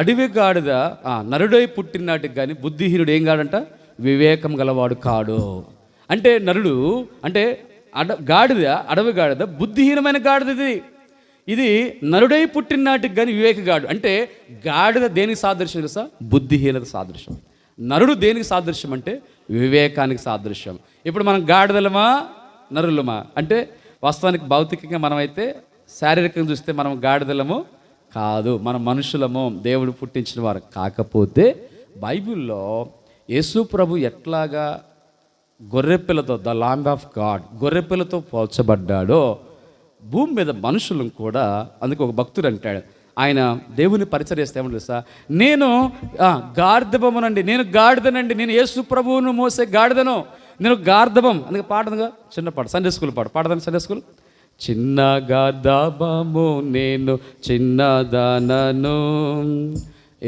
అడవి గాడిద నరుడై పుట్టినాటికి కానీ బుద్ధిహీనుడు ఏం కాడంట, వివేకం గలవాడు కాడు. అంటే నరుడు అంటే గాడిద, అడవి గాడిద బుద్ధిహీనమైన గాడిద. ఇది నరుడై పుట్టినాటికి కానీ వివేకగాడు. అంటే గాడిద దేనికి సాదృశ్యం తెలుసా? బుద్ధిహీనత సాదృశ్యం. నరుడు దేనికి సాదృశ్యం అంటే వివేకానికి సాదృశ్యం. ఇప్పుడు మనం గాడిదలమా నరులమా అంటే వాస్తవానికి భౌతికంగా మనమైతే శారీరకంగా చూస్తే మనం గాడిదలము కాదు, మనం మనుషులము, దేవుడు పుట్టించిన వారు. కాకపోతే బైబిల్లో యేసు ప్రభు ఎట్లాగా గొర్రెపిల్లతో, ద లాంబ్ ఆఫ్ గాడ్, గొర్రెపిల్లతో పోల్చబడ్డాడో భూమి మీద మనుషులను కూడా. అందుకే ఒక భక్తుడు అంటాడు, ఆయన దేవుని పరిచయం చేస్తే ఏమని తెలుసా, నేను గార్ధబమునండి, నేను గాడిదనండి, నేను యేసు ప్రభువును మోసే గాడిదను, నేను గార్ధబం. అందుకే పాడదుగా, చిన్న పాట, సండే స్కూల్ పాడదాను. సండే స్కూల్, చిన్న గార్ధబము నేను చిన్నదానను,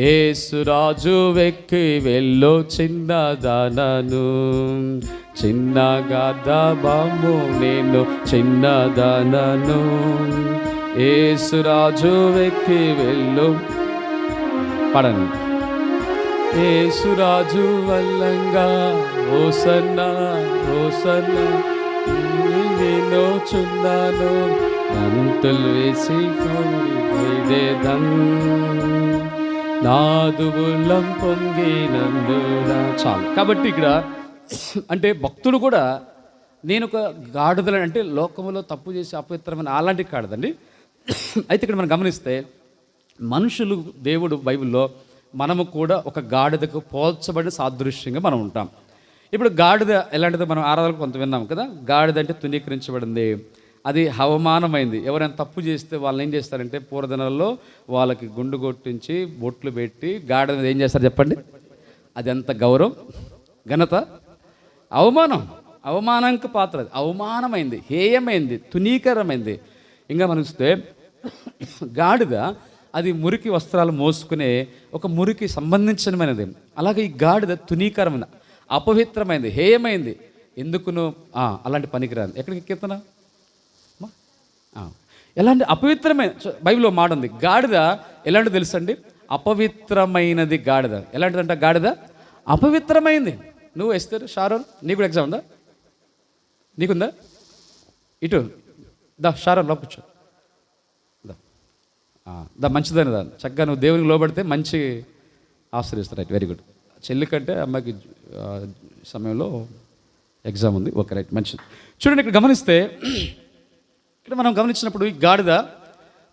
యేసురాజు వెక్కి వెళ్ళు చిన్నదానను, చిన్న గార్ధబము నేను చిన్నదానను, యేసురాజు వెక్కి వెళ్ళు. పడను. యేసురాజు వల్లంగా ఓసన్నా ఓసన్నా నేను చున్నాను, నంతులు వేసి నాదు ఉల్లం పొంగి నందునా. చాలు. కాబట్టి ఇక్కడ అంటే భక్తుడు కూడా నేను ఒక గాడిదలు అంటే లోకంలో తప్పు చేసి అపవిత్రమైన అలాంటి కాడదండి. అయితే ఇక్కడ మనం గమనిస్తే మనుషులు, దేవుడు బైబిల్లో మనము కూడా ఒక గాడిదకు పోల్చబడిన సాదృశ్యంగా మనం ఉంటాం. ఇప్పుడు గాడిద ఎలాంటిదో మనం ఆరాధనకు కొంత విన్నాం కదా. గాడిద అంటే తునీకరించబడింది, అది అవమానమైంది. ఎవరైనా తప్పు చేస్తే వాళ్ళని ఏం చేస్తారంటే పూర్వదినాల్లో వాళ్ళకి గుండు కొట్టించి బొట్లు పెట్టి గాడిద ఏం చేస్తారు చెప్పండి? అది ఎంత గౌరవం, ఘనత, అవమానం, అవమానానికి పాత్ర. అది అవమానమైంది, హేయమైంది, తునీకరమైంది. ఇంకా మనం చూస్తే గాడిద అది మురికి వస్త్రాలు మోసుకునే ఒక మురికి సంబంధించినమైనది. అలాగే ఈ గాడిద తునీకరమైన, అపవిత్రమైంది, హేయమైంది. ఎందుకును అలాంటి పనికిరాదు. ఎక్కడికి ఎక్కేస్తున్నా? ఎలాంటి అపవిత్రమైన, బైబిల్లో మాట ఉంది, గాడిద ఎలాంటిది తెలుసండి? అపవిత్రమైనది గాడిద. ఎలాంటిదంట గాడిద? అపవిత్రమైంది. నువ్వు వేస్తారు షారోన్, నీకు కూడా ఎగ్జామ్ ఉందా? నీకుందా? ఇటు దా షారోన్, లో కూర్చో. దా మంచిదని దా, చక్కగా నువ్వు దేవునికి లోబడితే మంచి ఆశ్రయిస్తారు. Right, very good. చెల్లి కంటే అమ్మాయికి సమయంలో ఎగ్జామ్ ఉంది. ఓకే, రైట్, మంచిది. చూడండి, ఇక్కడ గమనిస్తే, ఇక్కడ మనం గమనించినప్పుడు ఈ గాడిద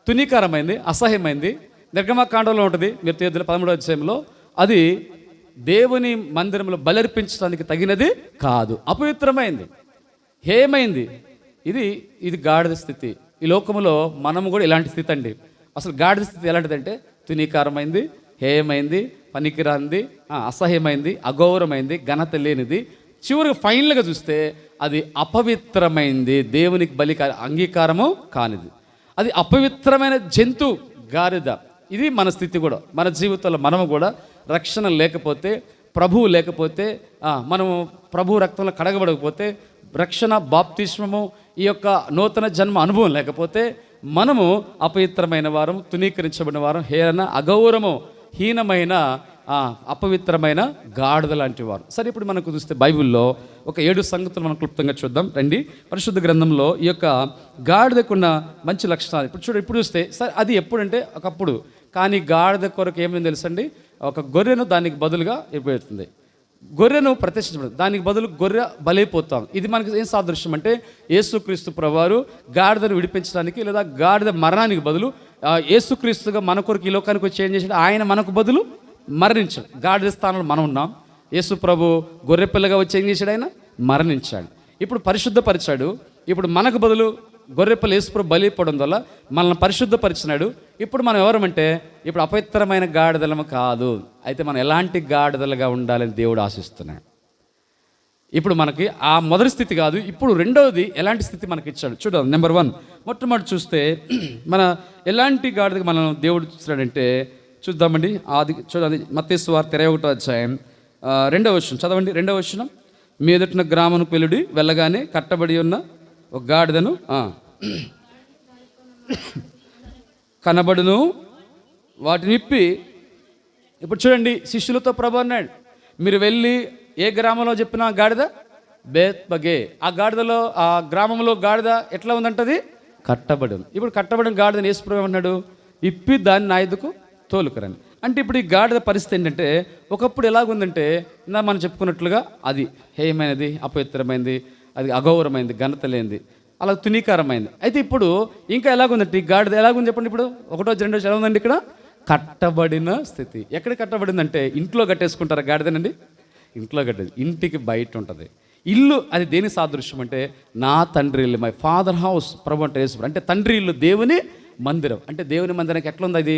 తునీకారమైంది, అసహ్యమైంది. నిర్గమకాండంలో ఉంటుంది, మీరు 13వ అధ్యాయంలో. అది దేవుని మందిరంలో బలర్పించడానికి తగినది కాదు, అపవిత్రమైంది, హేయమైంది. ఇది గాడిద స్థితి. ఈ లోకంలో మనము కూడా ఇలాంటి స్థితి అండి. అసలు గాడిద స్థితి ఎలాంటిదంటే తునీకారమైంది, హేయమైంది, పనికిరాంది, అసహ్యమైంది, అగౌరవమైంది, ఘనత లేనిది. చివరికి ఫైనల్గా చూస్తే అది అపవిత్రమైంది, దేవునికి బలి అంగీకారము కానిది. అది అపవిత్రమైన జంతు గాడిద. ఇది మన స్థితి కూడా. మన జీవితంలో మనము కూడా రక్షణ లేకపోతే, ప్రభువు లేకపోతే, మనము ప్రభు రక్తంలో కడగబడకపోతే, రక్షణ, బాప్తిస్మము, ఈ యొక్క నూతన జన్మ అనుభవం లేకపోతే మనము అపవిత్రమైన వారం, తునీకరించబడిన వారం, హేళన, అగౌరవము, హీనమైన, అపవిత్రమైన గాడిద లాంటి వారు. సరే, ఇప్పుడు మనకు చూస్తే బైబిల్లో ఒక 7 సంగతులు మనం క్లుప్తంగా చూద్దాం రండి. పరిశుద్ధ గ్రంథంలో ఈ యొక్క గాడిదకున్న మంచి లక్షణాలు ఇప్పుడు చూస్తే, సరే అది ఎప్పుడంటే ఒకప్పుడు. కానీ గాడిద కొరకు ఏమైంది తెలుసండి? ఒక గొర్రెను దానికి బదులుగా అయిపోతుంది. గొర్రెను ప్రతిష్ఠించబడింది, దానికి బదులు గొర్రె బలైపోతాం. ఇది మనకి ఏం సాదృశ్యం అంటే యేసుక్రీస్తు ప్రభువారు గాడిదను విడిపించడానికి, లేదా గాడిద మరణానికి బదులు యేసుక్రీస్తుగా మన కొరకు ఈ లోకానికి వచ్చి ఏం చేశాడు? ఆయన మనకు బదులు మరణించాడు. గాడిద స్థానంలో మనం ఉన్నాం. యేసు ప్రభు గొర్రె పిల్లగా వచ్చి ఏం చేశాడు? ఆయన మరణించాడు. ఇప్పుడు పరిశుద్ధపరిచాడు. ఇప్పుడు మనకు బదులు గొర్రెపిల్ల యేసు ప్రభు బలిపోవడం వల్ల మనల్ని పరిశుద్ధపరిచినాడు. ఇప్పుడు మనం ఎవరమంటే ఇప్పుడు అపవిత్రమైన గాడిదలము కాదు. అయితే మనం ఎలాంటి గాడిదలుగా ఉండాలని దేవుడు ఆశిస్తున్నాడు. ఇప్పుడు మనకి ఆ మొదటి స్థితి కాదు, ఇప్పుడు రెండవది ఎలాంటి స్థితి మనకి ఇచ్చాడు చూద్దాం. నెంబర్ 1, మొట్టమొదటి చూస్తే మన ఎలాంటి గాడిదకి మనం దేవుడు చూస్తున్నాడంటే చూద్దామండి. చూడండి, మత్తయి సువార్త 21వ అధ్యాయం 2వ వచనం చదవండి. 2వ వచనం, మీ ఎదుటిన గ్రామమునకు వెలుడి, వెళ్ళగానే కట్టబడి ఉన్న ఒక గాడిదను కనబడును, వాటిని విప్పి ఇప్పుడు చూడండి, శిష్యులతో ప్రభు అన్నాడు, మీరు వెళ్ళి ఏ గ్రామంలో చెప్పినా గాడిద బేత్బగే, ఆ గాడిదలో ఆ గ్రామంలో గాడిద ఎట్లా ఉందంటది, కట్టబడి ఉంది. ఇప్పుడు కట్టబడిన గాడిదని యేసు ప్రభు ఏమన్నాడు, ఇప్పి దాన్ని నా ఎద్దుకు తోలుకురండి. అంటే ఇప్పుడు ఈ గాడిద పరిస్థితి ఏంటంటే, ఒకప్పుడు ఎలాగుందంటే మనం చెప్పుకున్నట్లుగా అది హేయమైనది, అపవిత్రమైంది, అది అగౌరవమైంది, ఘనత లేనిది, అలా తునీకరమైంది. అయితే ఇప్పుడు ఇంకా ఎలాగుందంటే ఈ గాడిద ఎలాగుంది చెప్పండి. ఇప్పుడు 1వ 2వ ఎలా ఉందండి, ఇక్కడ కట్టబడిన స్థితి. ఎక్కడ కట్టబడిందంటే ఇంట్లో కట్టేసుకుంటారా గాడిదనండి? ఇంట్లో కట్టేది, ఇంటికి బయట ఉంటుంది. ఇల్లు అది దేని సాదృశ్యం అంటే, నా తండ్రి ఇల్లు, మై ఫాదర్ హౌస్, ప్రభు అంటే యేసు, అంటే తండ్రి ఇల్లు, దేవుని మందిరం. అంటే దేవుని మందిరానికి ఎట్లా ఉంది అది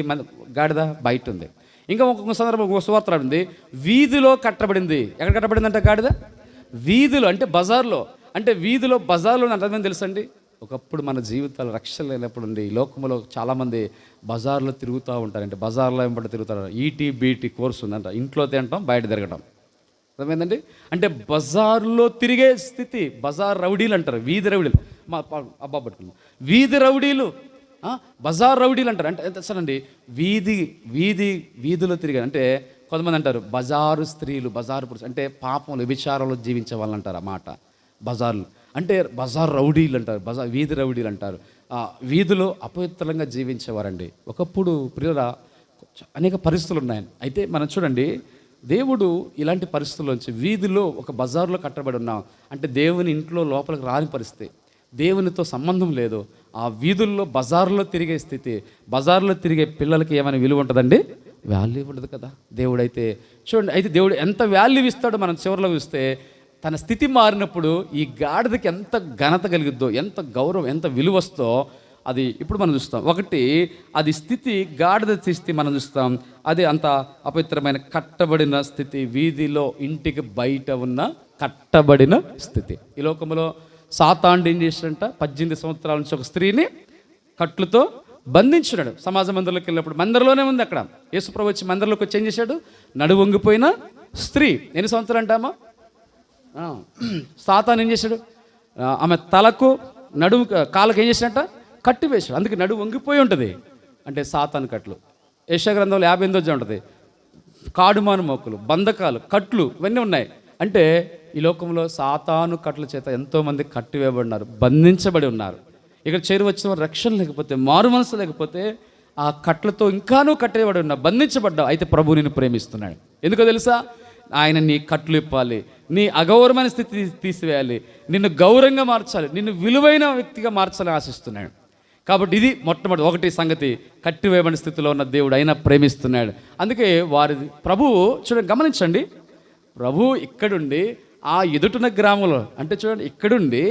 గాడిద బయట ఉంది. ఇంకా ఒక్కొక్క సందర్భం ఒక సువార్త ఉంది, వీధిలో కట్టబడింది. ఎక్కడ కట్టబడింది అంటే గాడిద? వీధిలో, అంటే బజార్లో. అంటే వీధిలో బజార్లో అర్థమైంది తెలుసండి. ఒకప్పుడు మన జీవితాలు రక్షణ లేనప్పుడు ఉండి ఈ లోకంలో చాలామంది బజార్లో తిరుగుతూ ఉంటారంటే, బజార్లో వెంబడి తిరుగుతారు. ఈటీ బీటీ కోర్సు ఉందంట, ఇంట్లో తినటం బయట తిరగటం. అర్థమైందండి. అంటే బజార్లో తిరిగే స్థితి. బజార్ రౌడీలు అంటారు, వీధి రౌడీలు. మా అబ్బా పట్టుకున్నాం, వీధి రౌడీలు, బజార్ రౌడీలు అంటారు. అంటే సరేనండి, వీధిలో తిరిగారు అంటే కొంతమంది అంటారు బజారు స్త్రీలు, బజారు పురుషులు, అంటే పాపంలో వ్యభిచారంలో జీవించే వాళ్ళు అంటారు ఆ మాట. బజార్లు అంటే బజార్ రౌడీలు అంటారు, వీధి రౌడీలు అంటారు. వీధిలో అపవిత్రంగా జీవించేవారండి. ఒకప్పుడు ప్రియుల అనేక పరిస్థితులు ఉన్నాయి. అయితే మనం చూడండి, దేవుడు ఇలాంటి పరిస్థితుల్లోంచి వీధిలో ఒక బజార్లో కట్టబడి ఉన్నాం అంటే దేవుని ఇంట్లో లోపలికి రాని పరిస్థితి, దేవునితో సంబంధం లేదు. ఆ వీధుల్లో బజార్లో తిరిగే స్థితి. బజార్లో తిరిగే పిల్లలకి ఏమైనా విలువ ఉంటుందండి? వాల్యూ ఉండదు కదా. దేవుడైతే చూడండి, అయితే దేవుడు ఎంత వాల్యూ ఇస్తాడో మనం చివరిలో చూస్తే, తన స్థితి మారినప్పుడు ఈ గాడిదకి ఎంత ఘనత కలిగిద్దో, ఎంత గౌరవం, ఎంత విలువ వస్తుందో అది ఇప్పుడు మనం చూస్తాం. ఒకటి, అది స్థితి, గాడిద స్థితి మనం చూస్తాం. అది అంత అపవిత్రమైన కట్టబడిన స్థితి, వీధిలో ఇంటికి బయట ఉన్న కట్టబడిన స్థితి. ఈ లోకంలో సాతానుడు ఏం చేశాడంట, 18 సంవత్సరాల నుంచి ఒక స్త్రీని కట్లతో బంధించున్నాడు. సమాజ మందిరంలోకి వెళ్ళినప్పుడు, మందిరంలోనే ఉంది అక్కడ, యేసుప్రభు వచ్చి మందిరంలోకి వచ్చి ఏం చేశాడు, నడువు వంగిపోయిన స్త్రీ. ఎన్ని సంవత్సరాలు అంటామా? సాతాను ఏం చేశాడు, ఆమె తలకు నడుము కాళ్ళకి ఏం చేశాడంట, కట్టి వేశాడు. అందుకే నడువు వంగిపోయి ఉంటుంది. అంటే సాతాను కట్లు. యెషయా గ్రంథంలో 58వ ఉంటుంది. కాడుమాను మోకులు, బంధకాలు, కట్లు, ఇవన్నీ ఉన్నాయి. అంటే ఈ లోకంలో సాతాను కట్ల చేత ఎంతోమంది కట్టివేయబడినారు, బంధించబడి ఉన్నారు. ఇక్కడ చేరి వచ్చిన వారు రక్షణ లేకపోతే, మారు మనసు లేకపోతే ఆ కట్లతో ఇంకానూ కట్టేయబడి ఉన్నా, బంధించబడ్డావు. అయితే ప్రభు నిన్ను ప్రేమిస్తున్నాడు. ఎందుకో తెలుసా? ఆయన నీ కట్లు ఇప్పాలి, నీ అగౌరవమైన స్థితి తీసివేయాలి, నిన్ను గౌరవంగా మార్చాలి, నిన్ను విలువైన వ్యక్తిగా మార్చాలని ఆశిస్తున్నాడు. కాబట్టి ఇది మొట్టమొదటి ఒకటి సంగతి, కట్టివేయబడిన స్థితిలో ఉన్న దేవుడు అయినా ప్రేమిస్తున్నాడు. అందుకే వారి ప్రభువు చూడండి, గమనించండి, ప్రభు ఇక్కడుండి ఆ ఎదుటిన గ్రామంలో, అంటే చూడండి ఇక్కడుండి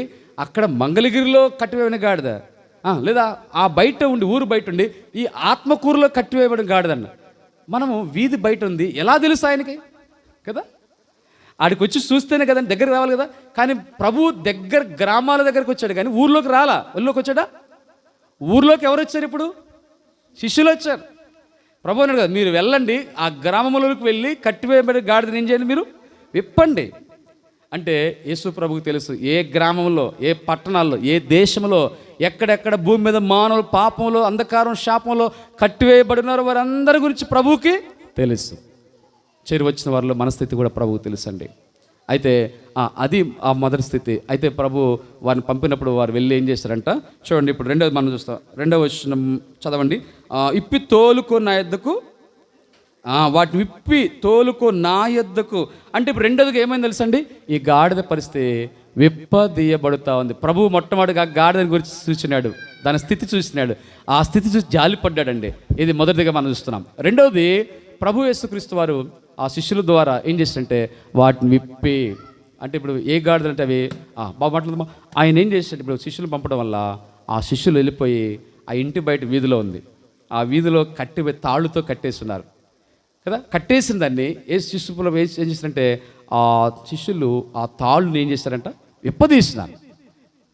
అక్కడ మంగళగిరిలో కట్టివేయబడిన గాడిద, లేదా ఆ బయట ఉండి, ఊరు బయట ఉండి ఈ ఆత్మకూరులో కట్టివేయబడిన గాడిదన్న, మనము వీధి బయట ఉంది ఎలా తెలుసు ఆయనకి కదా? ఆడికి వచ్చి చూస్తేనే కదండి దగ్గరికి రావాలి కదా. కానీ ప్రభు దగ్గర గ్రామాల దగ్గరికి వచ్చాడు, కానీ ఊర్లోకి రాలా. ఊళ్ళోకి వచ్చాడా? ఊర్లోకి ఎవరు వచ్చారు? ఇప్పుడు శిష్యులు వచ్చారు. ప్రభు అన్నాడు కదా, మీరు వెళ్ళండి, ఆ గ్రామంలోకి వెళ్ళి కట్టివేయబడి గాడిదని ఏం చేయండి, మీరు విప్పండి. అంటే యేసు ప్రభుకు తెలుసు ఏ గ్రామంలో, ఏ పట్టణాల్లో, ఏ దేశంలో, ఎక్కడెక్కడ భూమి మీద మానవులు పాపంలో, అంధకారం, శాపంలో కట్టివేయబడినారో వారందరి గురించి ప్రభువుకి తెలుసు. చేరి వచ్చిన వారిలో మనస్థితి కూడా ప్రభువు తెలుసండి. అయితే అది ఆ మొదటి స్థితి. అయితే ప్రభు వారిని పంపినప్పుడు వారు వెళ్ళి ఏం చేశారంట చూడండి. ఇప్పుడు రెండవది మనం చూస్తాం. 2వ వచనం చదవండి. ఇప్పి తోలుకో నా యొద్దకు, వాటిని విప్పి తోలుకో నా యొద్దకు. అంటే ఇప్పుడు రెండవదిగా ఏమైంది తెలుసండి, ఈ గాడిద పరిస్థితి విప్పదీయబడుతూ ఉంది. ప్రభువు మొట్టమొదటిగా గాడిదని గురించి చూసినాడు, దాని స్థితి చూసినాడు, ఆ స్థితి చూసి జాలిపడ్డాడండి. ఇది మొదటిగా మనం చూస్తున్నాం. రెండవది, ప్రభు యేసుక్రీస్తు వారు ఆ శిష్యుల ద్వారా ఏం చేశారంటే వాటిని విప్పి, అంటే ఇప్పుడు ఏ గాడిదలు అంటే అవి బాగా మాట్లాడదామా, ఆయన ఏం చేశాడు, ఇప్పుడు శిష్యులు పంపడం వల్ల ఆ శిష్యులు వెళ్ళిపోయి ఆ ఇంటి బయట వీధిలో ఉంది, ఆ వీధిలో తాళ్ళుతో కట్టేస్తున్నారు కదా. కట్టేసిన దాన్ని ఏ శిష్యులు ఏం చేశారంటే ఆ శిష్యులు ఆ తాళ్ళుని ఏం చేశారంట, విప్పదీసినారు.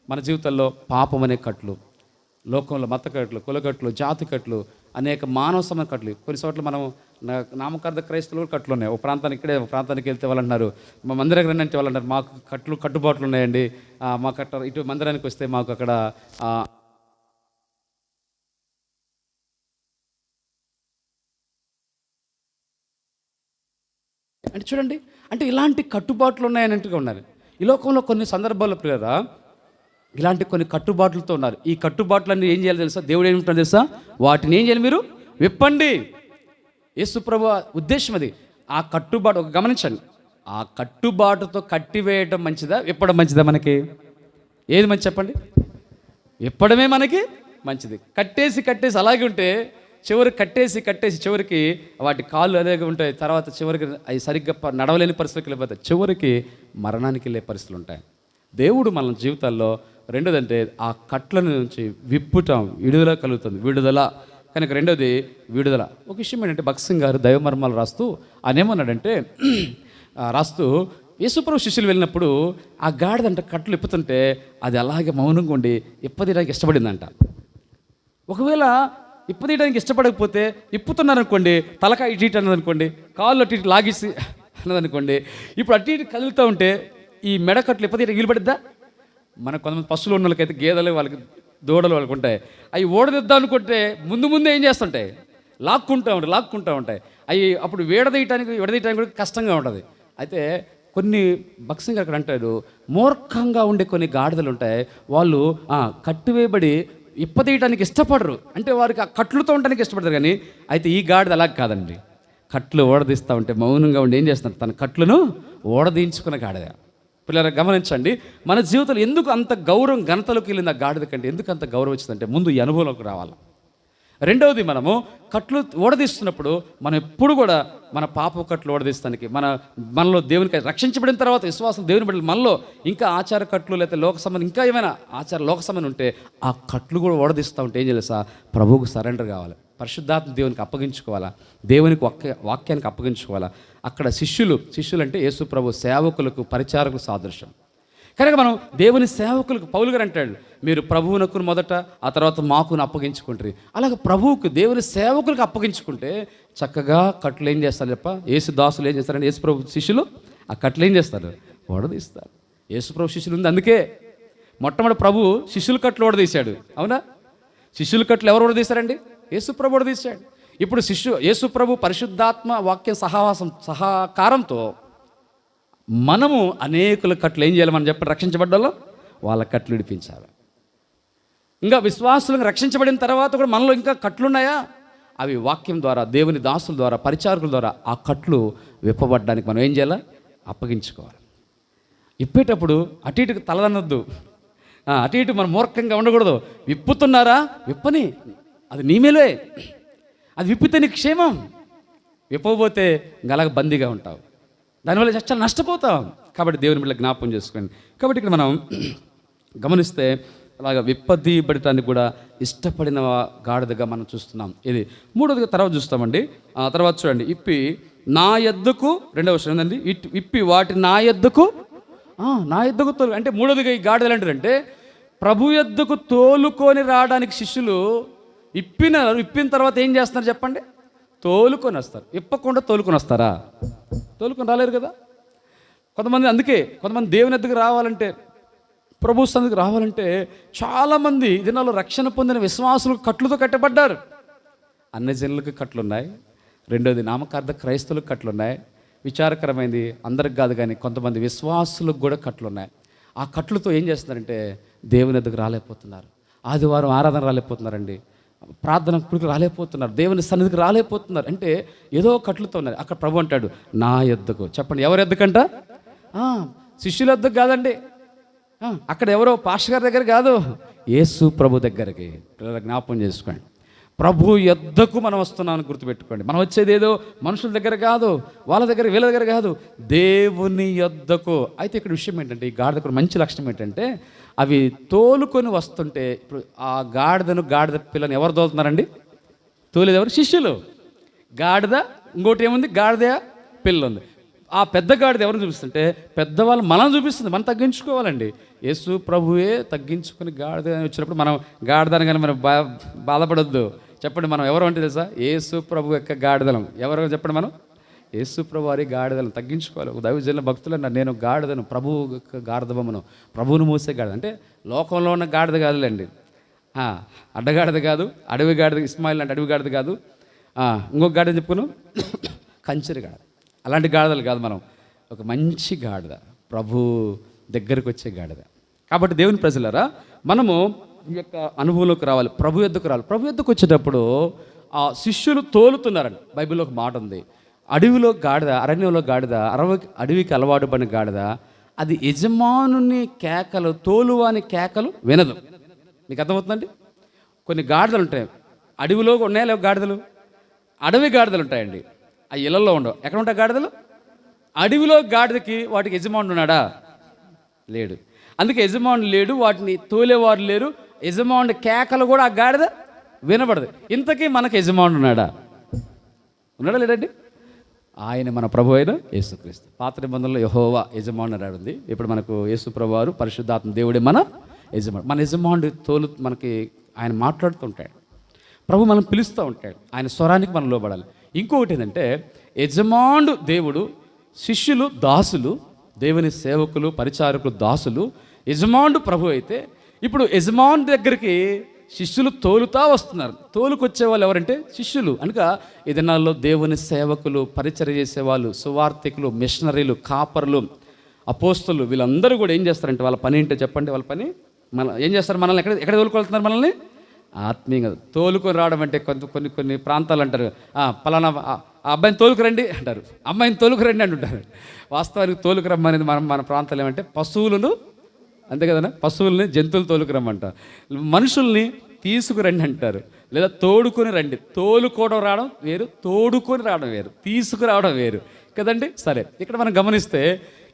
మన జీవితంలో పాపం అనే కట్లు, లోకంలో మత కట్లు, కులకట్లు, జాతి కట్లు, అనేక మానవ సమ కట్లు. కొన్ని చోట్ల మనం నామకార్థ క్రైస్తవులు కట్లు ఉన్నాయి. ఒక ప్రాంతానికి ఇక్కడే ఒక ప్రాంతానికి వెళ్తే వాళ్ళు అంటున్నారు, మా మందిరానికి రండి అంటే వాళ్ళు అంటారు, మాకు కట్టుబాట్లు ఉన్నాయండి, మాకు అట్లా ఇటు మందిరానికి వస్తే మాకు అక్కడ అంటే చూడండి, అంటే ఇలాంటి కట్టుబాట్లు ఉన్నాయన్నట్టుగా ఉన్నారు ఈ లోకంలో. కొన్ని సందర్భాల్లో ప్రియరా ఇలాంటి కొన్ని కట్టుబాట్లతో ఉన్నారు. ఈ కట్టుబాట్లన్నీ ఏం చేయాలి తెలుసా? దేవుడు ఏమిటో తెలుసా? వాటిని ఏం చేయాలి? మీరు విప్పండి. యేసుప్రభు ఉద్దేశం అది. ఆ కట్టుబాటు గమనించండి, ఆ కట్టుబాటుతో కట్టివేయడం మంచిదా, విప్పడం మంచిదా? మనకి ఏది మంచి చెప్పండి? విప్పడమే మనకి మంచిది. కట్టేసి అలాగే ఉంటే చివరికి కట్టేసి చివరికి వాటి కాళ్ళు అలాగే ఉంటాయి. తర్వాత చివరికి అవి సరిగ్గా నడవలేని పరిస్థితులకు వెళ్ళిపోతాయి. చివరికి మరణానికి వెళ్ళే పరిస్థితులు ఉంటాయి. దేవుడు మన జీవితాల్లో రెండోదంటే ఆ కట్ల నుంచి విప్పుటాం, విడుదల కలుగుతుంది, విడుదల. కనుక రెండోది విడుదల. ఒక విషయం ఏంటంటే, భగత్ సింగ్ గారు దైవమర్మాలు రాస్తూ ఆయన ఏమన్నాడంటే, రాస్తూ యేసుప్రభు శిష్యులు వెళ్ళినప్పుడు ఆ గాడిదంట కట్లు ఇప్పుతుంటే అది అలాగే మౌనంగా ఉండి ఇప్పదీయడానికి ఇష్టపడిందంట. ఒకవేళ ఇప్పదీయడానికి ఇష్టపడకపోతే, ఇప్పుతున్నారనుకోండి, తలకాయ ఇటు ఇటు అన్నదనుకోండి, కాళ్ళు అటు ఇటు లాగేసి అన్నదనుకోండి, ఇప్పుడు అటు ఇటు కదులుతూ ఉంటే ఈ మెడకట్లు ఇప్పదీయడానికి వీలుపడిద్దా? మనకు కొంతమంది పశువులు ఉన్న వాళ్ళకైతే, గేదెలు వాళ్ళకి, దూడలు వాళ్ళకి ఉంటాయి. అవి ఓడదిద్దాం అనుకుంటే ముందే ఏం చేస్తుంటాయి? లాక్కుంటూ ఉంటాయి. అవి అప్పుడు విడదీయటానికి కూడా కష్టంగా ఉంటుంది. అయితే కొన్ని భగత్ సింగ్ అక్కడ అంటాడు, మూర్ఖంగా ఉండే కొన్ని గాడిదలు ఉంటాయి, వాళ్ళు కట్టివేయబడి ఇప్పదీయటానికి ఇష్టపడరు. అంటే వారికి ఆ కట్లుతో ఉండడానికి ఇష్టపడతారు. కానీ అయితే ఈ గాడిద అలా కాదండి. కట్లు ఓడదీస్తూ ఉంటే మౌనంగా ఉండి ఏం చేస్తున్నారు? తన కట్లను ఓడదీయించుకున్న గాడిద. పిల్లలు గమనించండి, మన జీవితంలో ఎందుకు అంత గౌరవం ఘనతలోకి వెళ్ళింది? ఆ గాడిద కంటే ఎందుకు అంత గౌరవం వచ్చిందంటే, ముందు ఈ అనుభవంలోకి రావాలి. రెండవది, మనము కట్లు ఓడదీస్తున్నప్పుడు మనం ఎప్పుడు కూడా మన పాప కట్లు ఓడదీస్తానికి, మనలో దేవునికి రక్షించబడిన తర్వాత విశ్వాసం దేవుని బిడ్డలు మనలో ఇంకా ఆచార కట్లు లేకపోతే లోక సంబంధం ఇంకా ఏమైనా లోక సంబంధం ఉంటే ఆ కట్లు కూడా ఓడదీస్తూ ఉంటే ఏం చేయాలి? ప్రభువుకు సరెండర్ కావాలి, పరిశుద్ధాత్మ దేవునికి అప్పగించుకోవాలా, దేవునికి వాక్యానికి అప్పగించుకోవాలా. అక్కడ శిష్యులు అంటే యేసు ప్రభు సేవకులకు, పరిచారకులకు సాదృశ్యం. కనుక మనం దేవుని సేవకులకు, పౌలు గారు అంటాడు, మీరు ప్రభువునకు మొదట, ఆ తర్వాత మాకును అప్పగించుకుంటారు. అలాగే ప్రభువుకు, దేవుని సేవకులకు అప్పగించుకుంటే చక్కగా కట్లు ఏం చేస్తారు చెప్ప? యేసు దాసులు ఏం చేస్తారంటే, యేసు ప్రభు శిష్యులు ఆ కట్లు ఏం చేస్తారు? ఓడదీస్తారు. యేసు ప్రభు శిష్యులు ఉంది, అందుకే మొట్టమొదటి ప్రభు శిష్యుల కట్లు ఓడదీశాడు. అవునా? శిష్యుల కట్లు ఎవరు ఓడదీశారండి? యేసు ప్రభు ఓడదీశాడు. ఇప్పుడు యేసు ప్రభు పరిశుద్ధాత్మ వాక్య సహకారంతో మనము అనేకుల కట్లు ఏం చేయాలి? మనం చెప్పి రక్షించబడ్డాలో వాళ్ళ కట్లు విడిపించాలి. ఇంకా విశ్వాసులను రక్షించబడిన తర్వాత కూడా మనలో ఇంకా కట్లున్నాయా? అవి వాక్యం ద్వారా, దేవుని దాసుల ద్వారా, పరిచారకుల ద్వారా ఆ కట్లు విప్పబడ్డానికి మనం ఏం చేయాలి? అప్పగించుకోవాలి. ఇప్పేటప్పుడు అటు ఇటు తలదనొద్దు, అటు ఇటు మనం మూర్ఖంగా ఉండకూడదు. విప్పుతున్నారా? విప్పని, అది నీ మేలే. అది విప్పితే నీకు క్షేమం, విప్పబోతే గలగ బందీగా ఉంటావు, దానివల్ల చాలా నష్టపోతాం. కాబట్టి దేవుని బిడ్డలు జ్ఞాపకం చేసుకోండి. కాబట్టి ఇక్కడ మనం గమనిస్తే అలాగ విప్పదీయబడటానికి కూడా ఇష్టపడిన గాడిదగా మనం చూస్తున్నాం. ఇది మూడోదిగా తర్వాత చూస్తామండి. తర్వాత చూడండి, ఇప్పి నా యొద్దకు, రెండవ విషయం ఏంటండి, ఇప్పి వాటి నా యొద్దకు తోలు. అంటే మూడోదిగా ఈ గాడిదలు ఏంటంటే, ప్రభు యొద్దకు తోలుకొని రావడానికి శిష్యులు ఇప్పిన తర్వాత ఏం చేస్తున్నారు చెప్పండి? తోలుకొని వస్తారు. ఇప్పకుండా తోలుకొని వస్తారా? తోలుకొని రాలేరు కదా. కొంతమంది దేవుని ఎద్దుకు రావాలంటే, ప్రభు సన్నిధికి రావాలంటే చాలామంది దినాల్లో రక్షణ పొందిన విశ్వాసులు కట్లుతో కట్టబడ్డారు. అన్ని జనులకు కట్లున్నాయి. రెండోది, నామకార్థ క్రైస్తవులకు కట్లున్నాయి. విచారకరమైంది, అందరికి కాదు కానీ కొంతమంది విశ్వాసులకు కూడా కట్లున్నాయి. ఆ కట్లతో ఏం చేస్తున్నారంటే దేవుని ఎద్దుకు రాలేకపోతున్నారు, ఆదివారం ఆరాధన రాలేకపోతున్నారండి, ప్రార్థన కుడికి రాలేకపోతున్నారు, దేవుని సన్నిధికి రాలేకపోతున్నారు. అంటే ఏదో కట్లుతో ఉన్నారు. అక్కడ ప్రభు అంటాడు, నా యొద్దకు. చెప్పండి, ఎవరి యొద్దకంట? శిష్యుల యొద్దకు కాదండి, అక్కడ ఎవరో పాస్టర్ గారి దగ్గర కాదు, యేసు ప్రభు దగ్గరికి. జ్ఞాపకం చేసుకోండి, ప్రభు యొద్దకు మనం వస్తున్నామని గుర్తుపెట్టుకోండి. మనం వచ్చేది ఏదో మనుషుల దగ్గర కాదు, వాళ్ళ దగ్గర వీళ్ళ దగ్గర కాదు, దేవుని యొద్దకు. అయితే ఇక్కడ విషయం ఏంటంటే, ఈ గాడిదకు మంచి లక్షణం ఏంటంటే, అవి తోలుకొని వస్తుంటే, ఇప్పుడు ఆ గాడిద పిల్లని ఎవరు తోలుతున్నారండి? తోలేది ఎవరు? శిష్యులు. గాడిద, ఇంకోటి ఏముంది? గాడిద పిల్ల ఉంది. ఆ పెద్ద గాడిద ఎవరిని చూపిస్తుంటే, పెద్దవాళ్ళు మనం చూపిస్తుంది. మనం తగ్గించుకోవాలండి. యేసు ప్రభువే తగ్గించుకుని గాడిద వచ్చినప్పుడు మనం గాడిదని కానీ మనం బాధపడొద్దు. చెప్పండి, మనం ఎవరు అంటే తెలుసా? యేసు ప్రభు యొక్క గాడిదలం. ఎవరో చెప్పండి, మనం యేసు ప్రభు వారి గాడిదలను తగ్గించుకోవాలి. దైవజనుల భక్తులన్నా, నేను గాడిదను, ప్రభు యొక్క గాడిదమును, ప్రభువును మోసే గాడిద. అంటే లోకంలో ఉన్న గాడిద కాదులేండి, అడ్డగాడిద కాదు, అడవి గాడిద, ఇస్మాయిల్ అంటే అడవి గాడిద కాదు. ఇంకొక గాడిద చెప్పుకును, కంచెరి గాడిద. అలాంటి గాడిదలు కాదు మనం, ఒక మంచి గాడిద, ప్రభు దగ్గరకు వచ్చే గాడిద. కాబట్టి దేవుని ప్రజలారా, మనము ఈ యొక్క అనుభవంలోకి రావాలి, ప్రభు యొద్దకు రావాలి. ప్రభు యొద్దకు వచ్చేటప్పుడు ఆ శిష్యులు తోలుతున్నారండి. బైబిల్లో ఒక మాట ఉంది, అడవిలో గాడిద, అరణ్యంలో గాడిద, అడవికి అలవాటు పడిన గాడిద, అది యజమానుని కేకలు, తోలువాని కేకలు వినదు. మీకు అర్థమవుతుందండి? కొన్ని గాడిదలు ఉంటాయి, అడవిలో ఉన్నాయా లేవు గాడిదలు? అడవి గాడిదలు ఉంటాయండి, ఆ ఇళ్లలో ఉండవు. ఎక్కడ ఉంటాయి గాడిదలు? అడవిలో గాడిదకి వాటికి యజమానుడు ఉన్నాడా? లేడు. అందుకే యజమానుడు లేడు, వాటిని తోలేవారు లేరు, యజమానుడి కేకలు కూడా ఆ గాడిద వినబడదు. ఇంతకీ మనకు యజమానుడు ఉన్నాడా? ఉన్నాడా లేడండి? ఆయన మన ప్రభు అయిన యేసుక్రీస్తు. పాత నిబంధనలో యెహోవా యజమానుడు ఉంది. ఇప్పుడు మనకు యేసు ప్రభు వారు, పరిశుద్ధాత్మ దేవుడే మన యజమానుడు. మన యజమానుడి తోలు మనకి ఆయన మాట్లాడుతుంటాడు, ప్రభు మనం పిలుస్తూ ఉంటాడు, ఆయన స్వరానికి మనం లోబడాలి. ఇంకొకటి ఏంటంటే, యజమానుడు దేవుడు, శిష్యులు దాసులు, దేవుని సేవకులు, పరిచారకులు దాసులు, యజమానుడు ప్రభు అయితే, ఇప్పుడు యజమాను దగ్గరికి శిష్యులు తోలుతా వస్తున్నారు. తోలుకొచ్చే వాళ్ళు ఎవరంటే శిష్యులు. కనుక ఈ దినాల్లో దేవుని సేవకులు, పరిచర్య చేసేవాళ్ళు, సువార్థికులు, మిషనరీలు, కాపర్లు, అపోస్తులు, వీళ్ళందరూ కూడా ఏం చేస్తారంటే, వాళ్ళ పని ఏంటో చెప్పండి. వాళ్ళ పని ఏం చేస్తారు? మనల్ని ఎక్కడ తోలుకొళ్తున్నారు? మనల్ని ఆత్మీయంగా తోలుకొని రావడం. అంటే కొన్ని ప్రాంతాలు అంటారు, పలానా అబ్బాయిని తోలుకురండి అంటారు, అమ్మాయిని తోలుకురండి అంటుంటారు. వాస్తవానికి తోలుకురమ్మనేది మన ప్రాంతాలు ఏమంటే పశువులను, అంతే కదన్నా, పశువుల్ని జంతువులు తోలుకురమ్మంట, మనుషుల్ని తీసుకురండి అంటారు, లేదా తోడుకొని రండి. తోలుకోవడం రావడం వేరు, తోడుకొని రావడం వేరు, తీసుకురావడం వేరు కదండి. సరే, ఇక్కడ మనం గమనిస్తే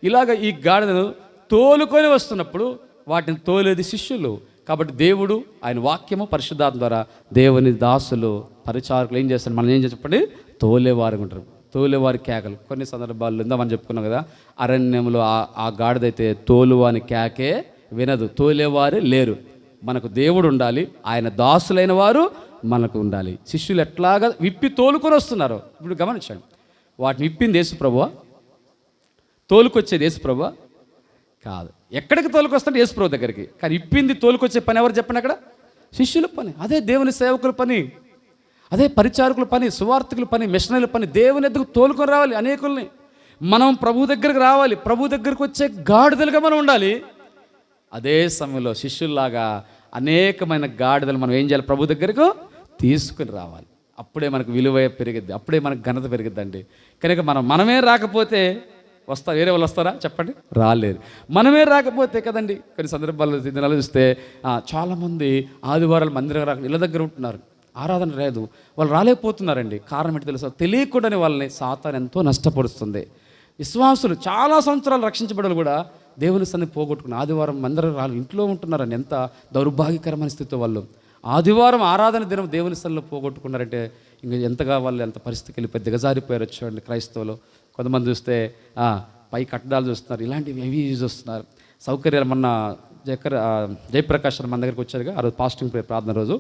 ఇలాగ ఈ గాడిదను తోలుకొని వస్తున్నప్పుడు వాటిని తోలేది శిష్యులు. కాబట్టి దేవుడు, ఆయన వాక్యము, పరిశుద్ధాత్మ ద్వారా దేవుని దాసులు, పరిచారకులు ఏం చేస్తారు? మనం ఏం చెప్పండి? తోలేవారు ఉంటారు. తోలేవారి కేకలు. కొన్ని సందర్భాల్లో ఉందా మనం చెప్పుకున్నాం కదా, అరణ్యంలో ఆ గాడిదైతే తోలువాని కేకే వినదు, తోలేవారే లేరు. మనకు దేవుడు ఉండాలి, ఆయన దాసులైన వారు మనకు ఉండాలి. శిష్యులు ఎట్లాగా విప్పి తోలుకొని వస్తున్నారు. ఇప్పుడు గమనించండి, వాటిని విప్పింది యేసు ప్రభువా? తోలుకొచ్చేది యేసు ప్రభువా? కాదు. ఎక్కడికి తోలుకొస్తాడు? యేసు ప్రభు దగ్గరికి. కానీ ఇప్పింది, తోలుకొచ్చే పని ఎవరు చెప్పండి? అక్కడ శిష్యుల పని. అదే దేవుని సేవకుల పని, అదే పరిచారకుల పని, సువార్థికుల పని, మిషనరీల పని. దేవుని ఎద్దుకు తోలుకొని రావాలి అనేకుల్ని. మనం ప్రభు దగ్గరికి రావాలి, ప్రభు దగ్గరికి వచ్చే గాడిదలుగా మనం ఉండాలి. అదే సమయంలో శిష్యుల్లాగా అనేకమైన గాడిదలు మనం ఏం చేయాలి? ప్రభు దగ్గరకు తీసుకుని రావాలి. అప్పుడే మనకు విలువ పెరిగిద్ది, అప్పుడే మనకు ఘనత పెరిగిద్దండి. కనుక మనమే రాకపోతే వేరే వాళ్ళు వస్తారా చెప్పండి? రాలేరు. మనమే రాకపోతే కదండి. కొన్ని సందర్భాల్లో దినాలు చూస్తే చాలామంది ఆదివారాలు మందిరం రాక ఇళ్ళ దగ్గర ఉంటున్నారు, ఆరాధన లేదు, వాళ్ళు రాలేకపోతున్నారండి. కారణం ఏంటి తెలుసా? తెలియకుండానే వాళ్ళని సాతాను ఎంతో నష్టపరుస్తుంది. విశ్వాసులు చాలా సంవత్సరాలు రక్షించబడాలి కూడా దేవుని సన్ని పోగొట్టుకుని ఆదివారం మందిరం ఇంట్లో ఉంటున్నారని ఎంత దౌర్భాగ్యకరమైన స్థితితో వాళ్ళు ఆదివారం ఆరాధన దినం దేవుని సన్నిలో పోగొట్టుకున్నారంటే ఇంకా ఎంతగా వాళ్ళు ఎంత పరిస్థితికి వెళ్ళి పెద్ద దిగజారిపోయారు. వచ్చేవాడిని క్రైస్తవులు కొంతమంది చూస్తే పై కట్టడాలు చూస్తున్నారు, ఇలాంటివి ఏవి చూస్తున్నారు. సౌకర్యాలు మొన్న జయప్రకాష్ మన దగ్గరికి వచ్చారుగా, ఆ రోజు పాస్టింగ్ ప్రార్థన రోజు.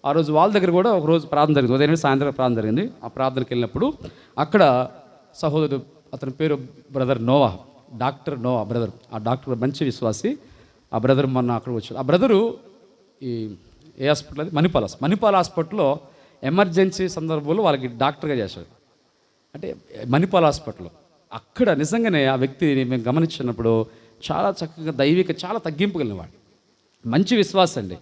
ఆ రోజు వాళ్ళ దగ్గర కూడా ఒక రోజు ప్రార్థన జరిగింది, ఉదయం సాయంత్రం ప్రార్థన జరిగింది. ఆ ప్రార్థనకి వెళ్ళినప్పుడు అక్కడ సహోదరుడు, అతని పేరు brother Noah, doctor Noah brother. ఆ డాక్టర్ మంచి విశ్వాసి. ఆ బ్రదర్ మొన్న అక్కడ వచ్చాడు. ఆ బ్రదరు ఏ హాస్పిటల్ అది? మణిపాల్ హాస్పిటల్లో ఎమర్జెన్సీ సందర్భంలో వాళ్ళకి డాక్టర్గా చేశాడు. అంటే మణిపాల్ హాస్పిటల్లో అక్కడ నిజంగానే ఆ వ్యక్తిని మేము గమనించినప్పుడు చాలా చక్కగా దైవిక, చాలా తగ్గింపు కలిగినవాడు, మంచి విశ్వాసం అండి.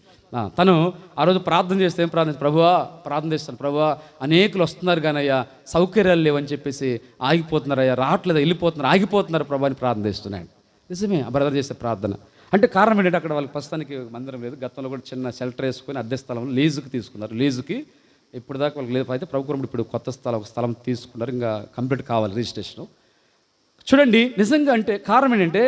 తను ఆ రోజు ప్రార్థన చేస్తే ఏం ప్రార్థన? ప్రభువా ప్రార్థన చేస్తాను, ప్రభువా అనేకులు వస్తున్నారు కానీ అయ్యా సౌకర్యాలు లేవని చెప్పేసి ఆగిపోతున్నారయ్యా, రావట్లేదు, వెళ్ళిపోతున్నారు, ఆగిపోతున్నారు ప్రభు అని ప్రార్థన చేస్తున్నాడు. నిజమే ఆ బ్రదర్ చేసే ప్రార్థన. అంటే కారణం ఏంటంటే అక్కడ వాళ్ళకి ప్రస్తుతానికి మందిరం లేదు. గతంలో కూడా చిన్న షెల్టర్ వేసుకొని అద్దె స్థలంలో లీజుకి తీసుకున్నారు. లీజుకి ఇప్పుడు దాకా వాళ్ళకి లేదు. అయితే ప్రభుత్వం ఇప్పుడు కొత్త ఒక స్థలం తీసుకున్నారు, ఇంకా కంప్లీట్ కావాలి రిజిస్ట్రేషను. చూడండి నిజంగా అంటే కారణం ఏంటంటే